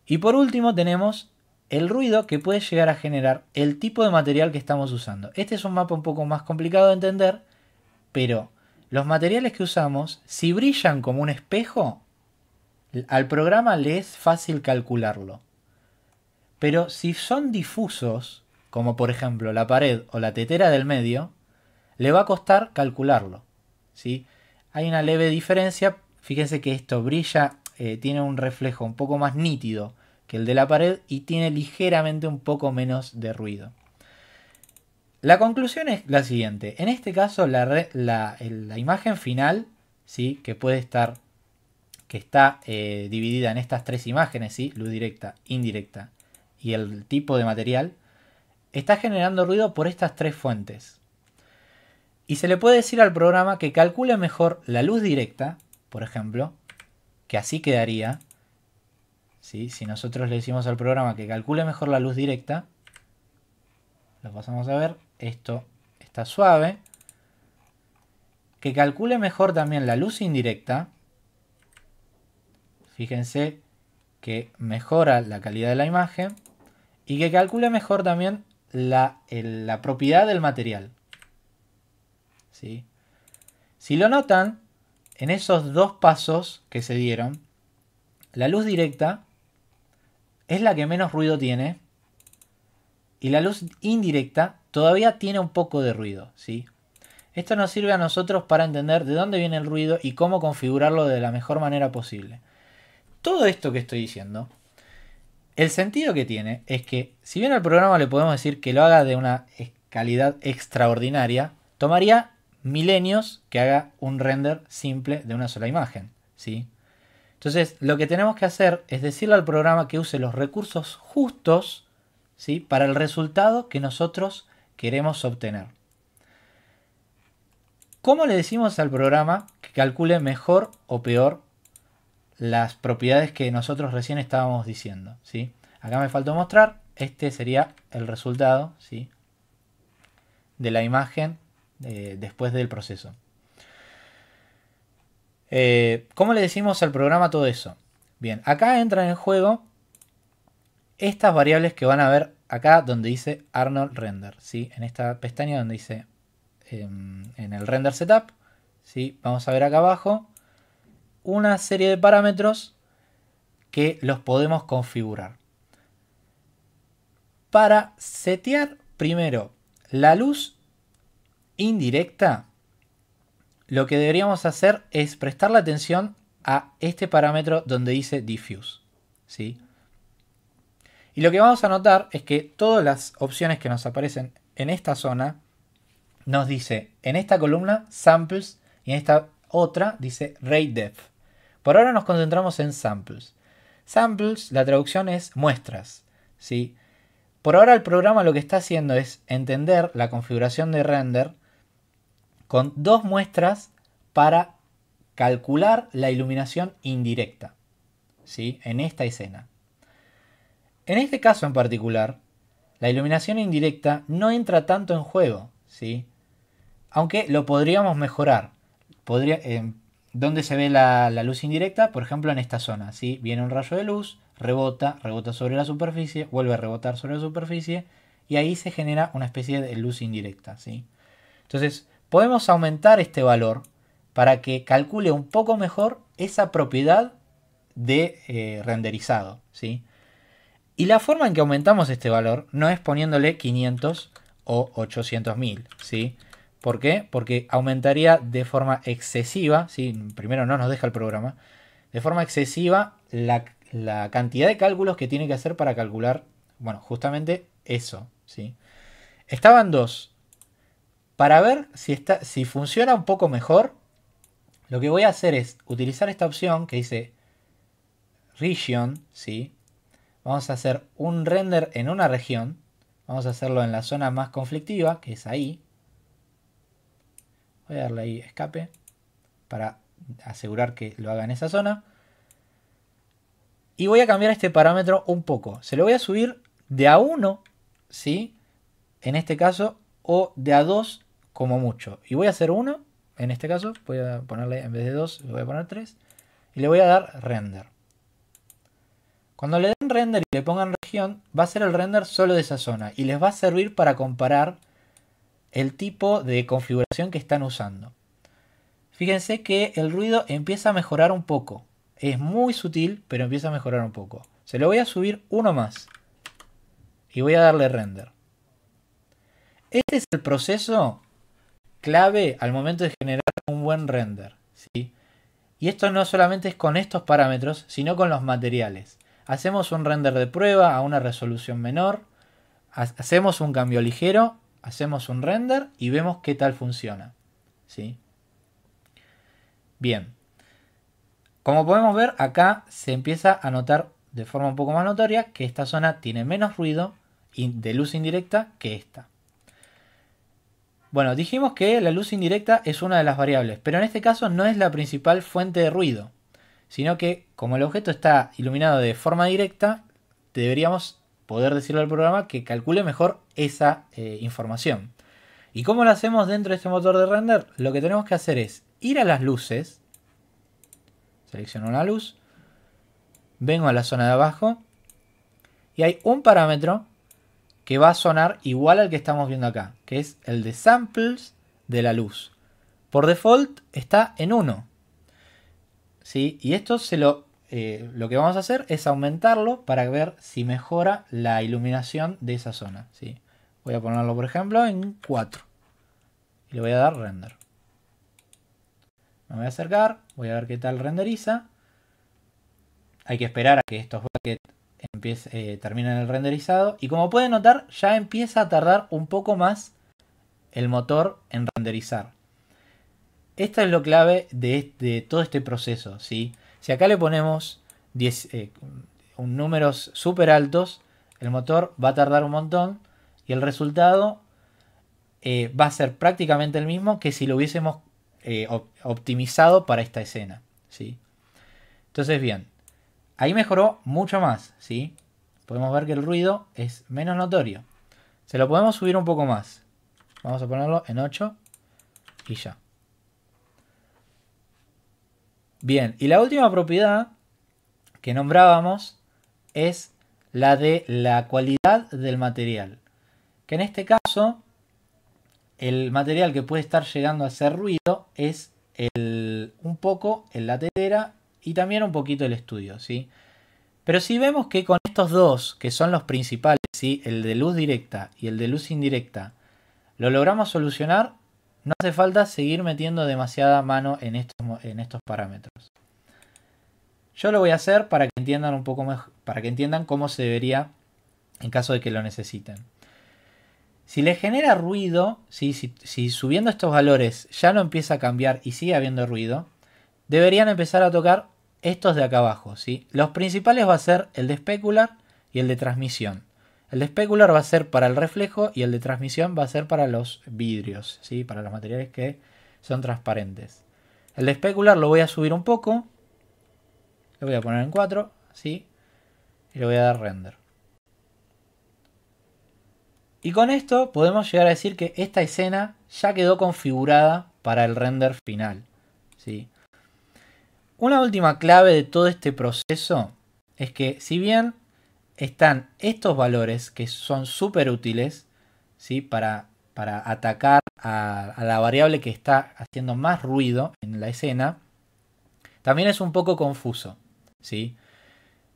Y por último tenemos el ruido que puede llegar a generar el tipo de material que estamos usando. Este es un mapa un poco más complicado de entender, pero los materiales que usamos, si brillan como un espejo, al programa le es fácil calcularlo. Pero si son difusos, como por ejemplo la pared o la tetera del medio, le va a costar calcularlo, ¿sí? Hay una leve diferencia. Fíjense que esto brilla, tiene un reflejo un poco más nítido que el de la pared y tiene ligeramente un poco menos de ruido. La conclusión es la siguiente. En este caso la imagen final, ¿sí? Que está dividida en estas tres imágenes, ¿sí? Luz directa, indirecta y el tipo de material, está generando ruido por estas tres fuentes. Y se le puede decir al programa que calcule mejor la luz directa, por ejemplo, que así quedaría, ¿sí? Si nosotros le decimos al programa que calcule mejor la luz directa, lo pasamos a ver, esto está suave. Que calcule mejor también la luz indirecta, fíjense que mejora la calidad de la imagen. Y que calcule mejor también la propiedad del material, ¿sí? Si lo notan, en esos dos pasos que se dieron, la luz directa es la que menos ruido tiene y la luz indirecta todavía tiene un poco de ruido, ¿sí? Esto nos sirve a nosotros para entender de dónde viene el ruido y cómo configurarlo de la mejor manera posible. Todo esto que estoy diciendo, el sentido que tiene es que, si bien al programa le podemos decir que lo haga de una calidad extraordinaria, tomaría milenios que haga un render simple de una sola imagen, ¿sí? Entonces, lo que tenemos que hacer es decirle al programa que use los recursos justos, ¿sí? Para el resultado que nosotros queremos obtener. ¿Cómo le decimos al programa que calcule mejor o peor las propiedades que nosotros recién estábamos diciendo, ¿sí? Acá me faltó mostrar, este sería el resultado, ¿sí? De la imagen después del proceso. ¿Cómo le decimos al programa todo eso? Bien, acá entran en juego estas variables que van a ver acá donde dice Arnold Render, ¿sí? En esta pestaña donde dice en el Render Setup, ¿sí? Vamos a ver acá abajo una serie de parámetros que los podemos configurar. Para setear primero la luz indirecta, lo que deberíamos hacer es prestarle atención a este parámetro donde dice Diffuse, ¿sí? Y lo que vamos a notar es que todas las opciones que nos aparecen en esta zona nos dice en esta columna Samples y en esta otra dice Ray Depth. Por ahora nos concentramos en Samples. Samples, la traducción es muestras, ¿sí? Por ahora el programa lo que está haciendo es entender la configuración de render con dos muestras para calcular la iluminación indirecta, ¿sí? En esta escena. En este caso en particular, la iluminación indirecta no entra tanto en juego, ¿sí? Aunque lo podríamos mejorar. ¿Dónde se ve la luz indirecta? Por ejemplo, en esta zona, ¿sí? Viene un rayo de luz, rebota sobre la superficie, vuelve a rebotar sobre la superficie y ahí se genera una especie de luz indirecta, ¿sí? Entonces, podemos aumentar este valor para que calcule un poco mejor esa propiedad de renderizado, ¿sí? Y la forma en que aumentamos este valor no es poniéndole 500 o 800.000, ¿sí? ¿Por qué? Porque aumentaría de forma excesiva, ¿sí? Primero no nos deja el programa, de forma excesiva la cantidad de cálculos que tiene que hacer para calcular, bueno, justamente eso, ¿sí? Estaban dos. Para ver si funciona un poco mejor, lo que voy a hacer es utilizar esta opción que dice Region, ¿sí? Vamos a hacer un render en una región. Vamos a hacerlo en la zona más conflictiva, que es ahí. Voy a darle ahí escape para asegurar que lo haga en esa zona. Y voy a cambiar este parámetro un poco. Se lo voy a subir de a 1, ¿sí? En este caso, o de a 2 como mucho. Y voy a hacer 1, en este caso, voy a ponerle, en vez de 2, le voy a poner 3. Y le voy a dar render. Cuando le den render y le pongan región, va a ser el render solo de esa zona. Y les va a servir para comparar el tipo de configuración que están usando. Fíjense que el ruido empieza a mejorar un poco. Es muy sutil, pero empieza a mejorar un poco. Se lo voy a subir uno más. Y voy a darle render. Este es el proceso clave al momento de generar un buen render, ¿sí? Y esto no solamente es con estos parámetros, sino con los materiales. Hacemos un render de prueba a una resolución menor. Hacemos un cambio ligero. Hacemos un render y vemos qué tal funciona, ¿sí? Bien. Como podemos ver, acá se empieza a notar de forma un poco más notoria que esta zona tiene menos ruido de luz indirecta que esta. Bueno, dijimos que la luz indirecta es una de las variables, pero en este caso no es la principal fuente de ruido, sino que como el objeto está iluminado de forma directa, deberíamos poder decirle al programa que calcule mejor esa información. ¿Y cómo lo hacemos dentro de este motor de render? Lo que tenemos que hacer es ir a las luces, selecciono una luz, vengo a la zona de abajo y hay un parámetro que va a sonar igual al que estamos viendo acá, que es el de samples de la luz. Por default está en 1. ¿Sí? Y esto lo que vamos a hacer es aumentarlo para ver si mejora la iluminación de esa zona, ¿sí? Voy a ponerlo, por ejemplo, en 4. Y le voy a dar render. Me voy a acercar, voy a ver qué tal renderiza. Hay que esperar a que estos brackets terminen el renderizado. Y como pueden notar, ya empieza a tardar un poco más el motor en renderizar. Esto es lo clave de todo este proceso, ¿sí? Si acá le ponemos números súper altos, el motor va a tardar un montón y el resultado va a ser prácticamente el mismo que si lo hubiésemos optimizado para esta escena, ¿sí? Entonces, bien, ahí mejoró mucho más, ¿sí? Podemos ver que el ruido es menos notorio. Se lo podemos subir un poco más. Vamos a ponerlo en 8 y ya. Bien, y la última propiedad que nombrábamos es la de la cualidad del material. Que en este caso, el material que puede estar llegando a hacer ruido es un poco la tetera y también un poquito el estudio, ¿sí? Pero si vemos que con estos dos, que son los principales, ¿sí? El de luz directa y el de luz indirecta, lo logramos solucionar, no hace falta seguir metiendo demasiada mano en estos parámetros. Yo lo voy a hacer para que entiendan un poco mejor, para que entiendan cómo se debería en caso de que lo necesiten. Si les genera ruido, si subiendo estos valores ya no empieza a cambiar y sigue habiendo ruido, deberían empezar a tocar estos de acá abajo, ¿sí? Los principales va a ser el de specular y el de transmisión. El de specular va a ser para el reflejo y el de transmisión va a ser para los vidrios, ¿sí? Para los materiales que son transparentes. El de specular lo voy a subir un poco. Lo voy a poner en 4, ¿sí? Y le voy a dar render. Y con esto podemos llegar a decir que esta escena ya quedó configurada para el render final, ¿sí? Una última clave de todo este proceso es que si bien están estos valores que son súper útiles, ¿sí? para atacar a la variable que está haciendo más ruido en la escena, también es un poco confuso, ¿sí?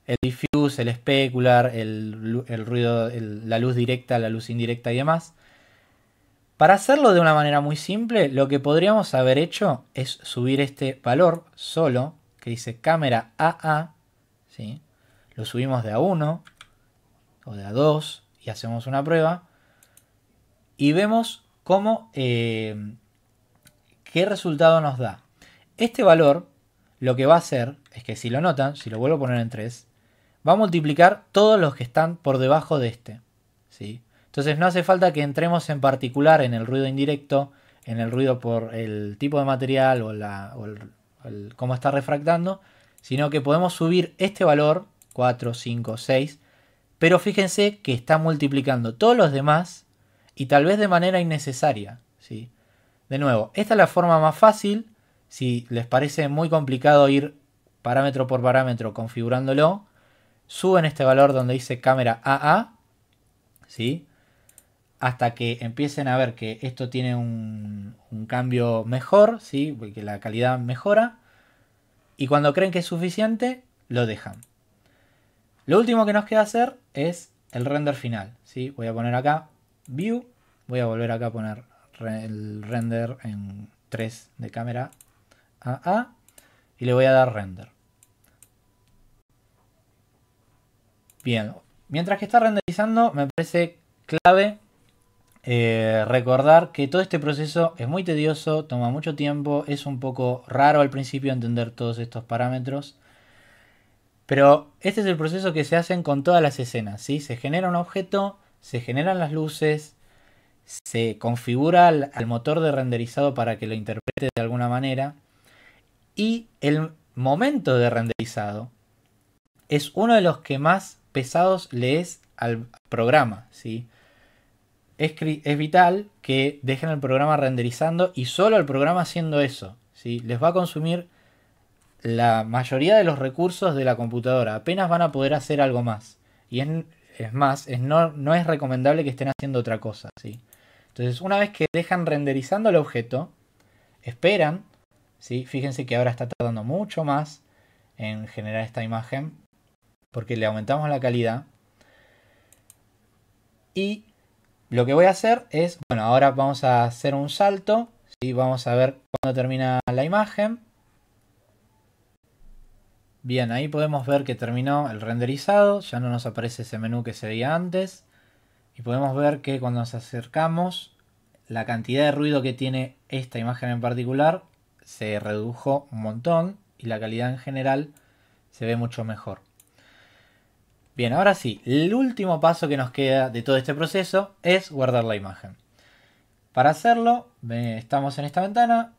El diffuse, el specular, el ruido, la luz directa, la luz indirecta y demás. Para hacerlo de una manera muy simple, lo que podríamos haber hecho es subir este valor solo, que dice cámara AA, ¿sí? Lo subimos de A1 o de A2 y hacemos una prueba. Y vemos cómo, qué resultado nos da. Este valor lo que va a hacer es que si lo notan, si lo vuelvo a poner en 3, va a multiplicar todos los que están por debajo de este, ¿sí? Entonces no hace falta que entremos en particular en el ruido indirecto, en el ruido por el tipo de material o cómo está refractando, sino que podemos subir este valor, 4, 5, 6, pero fíjense que está multiplicando todos los demás y tal vez de manera innecesaria, ¿sí? De nuevo, esta es la forma más fácil. Si les parece muy complicado ir parámetro por parámetro configurándolo, suben este valor donde dice cámara AA, ¿sí? Hasta que empiecen a ver que esto tiene un cambio mejor, ¿sí? Que la calidad mejora. Y cuando creen que es suficiente, lo dejan. Lo último que nos queda hacer es el render final, ¿sí? Voy a poner acá View. Voy a volver acá a poner el render en 3 de cámara AA. Y le voy a dar render. Bien, mientras que está renderizando, me parece clave recordar que todo este proceso es muy tedioso, toma mucho tiempo, es un poco raro al principio entender todos estos parámetros. Pero este es el proceso que se hacen con todas las escenas, ¿sí? Se genera un objeto, se generan las luces, se configura al motor de renderizado para que lo interprete de alguna manera. Y el momento de renderizado es uno de los que más pesados le es al programa, ¿sí? Es vital que dejen el programa renderizando y solo el programa haciendo eso, ¿sí? Les va a consumir la mayoría de los recursos de la computadora. Apenas van a poder hacer algo más. Y es más, no es recomendable que estén haciendo otra cosa, ¿sí? Entonces, una vez que dejan renderizando el objeto, esperan, ¿sí? Fíjense que ahora está tardando mucho más en generar esta imagen porque le aumentamos la calidad. Y lo que voy a hacer es, bueno, ahora vamos a hacer un salto, ¿sí? Vamos a ver cuándo termina la imagen. Bien, ahí podemos ver que terminó el renderizado, ya no nos aparece ese menú que se veía antes. Y podemos ver que cuando nos acercamos, la cantidad de ruido que tiene esta imagen en particular se redujo un montón y la calidad en general se ve mucho mejor. Bien, ahora sí, el último paso que nos queda de todo este proceso es guardar la imagen. Para hacerlo, estamos en esta ventana,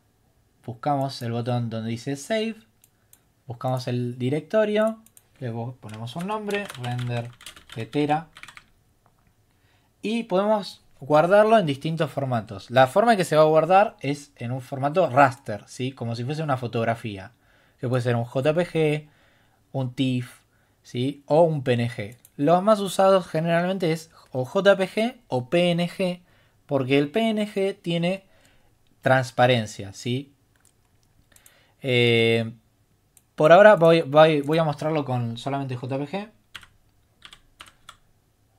buscamos el botón donde dice Save, buscamos el directorio, luego ponemos un nombre, render tetera, y podemos guardarlo en distintos formatos. La forma en que se va a guardar es en un formato raster, ¿sí? Como si fuese una fotografía, que puede ser un JPG, un TIFF, ¿sí? O un PNG. Los más usados generalmente es o JPG o PNG, porque el PNG tiene transparencia, ¿sí? Por ahora voy a mostrarlo con solamente JPG.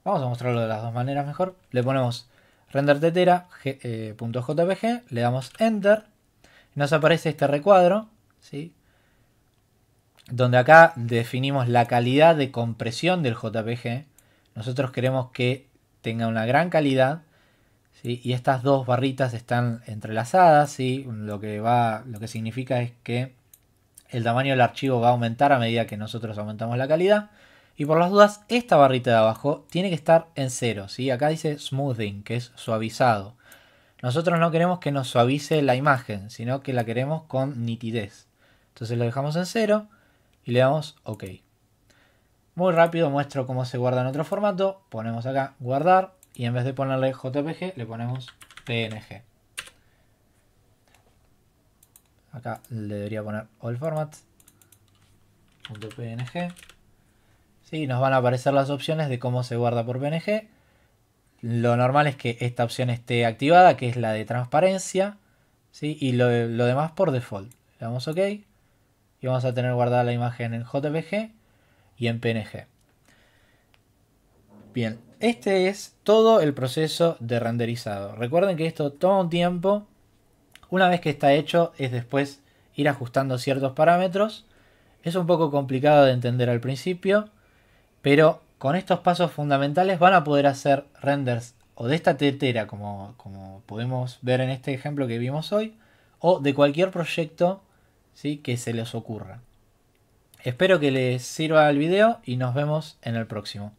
Vamos a mostrarlo de las dos maneras mejor. Le ponemos render tetera.jpg, le damos enter. Nos aparece este recuadro, ¿sí? Donde acá definimos la calidad de compresión del JPG. Nosotros queremos que tenga una gran calidad, ¿sí? Y estas dos barritas están entrelazadas, ¿sí? Lo que significa es que el tamaño del archivo va a aumentar a medida que nosotros aumentamos la calidad. Y por las dudas, esta barrita de abajo tiene que estar en 0, ¿sí? Acá dice smoothing, que es suavizado. Nosotros no queremos que nos suavice la imagen, sino que la queremos con nitidez. Entonces lo dejamos en 0 y le damos OK. Muy rápido muestro cómo se guarda en otro formato. Ponemos acá guardar y en vez de ponerle JPG le ponemos PNG. Acá le debería poner all formats. .png. Sí, nos van a aparecer las opciones de cómo se guarda por PNG. Lo normal es que esta opción esté activada, que es la de transparencia, ¿sí? Y lo demás por default. Le damos OK y vamos a tener guardada la imagen en JPG y en PNG. Bien, este es todo el proceso de renderizado. Recuerden que esto toma un tiempo. Una vez que está hecho es después ir ajustando ciertos parámetros. Es un poco complicado de entender al principio, pero con estos pasos fundamentales van a poder hacer renders o de esta tetera, como podemos ver en este ejemplo que vimos hoy, o de cualquier proyecto, ¿sí? Que se les ocurra. Espero que les sirva el video y nos vemos en el próximo.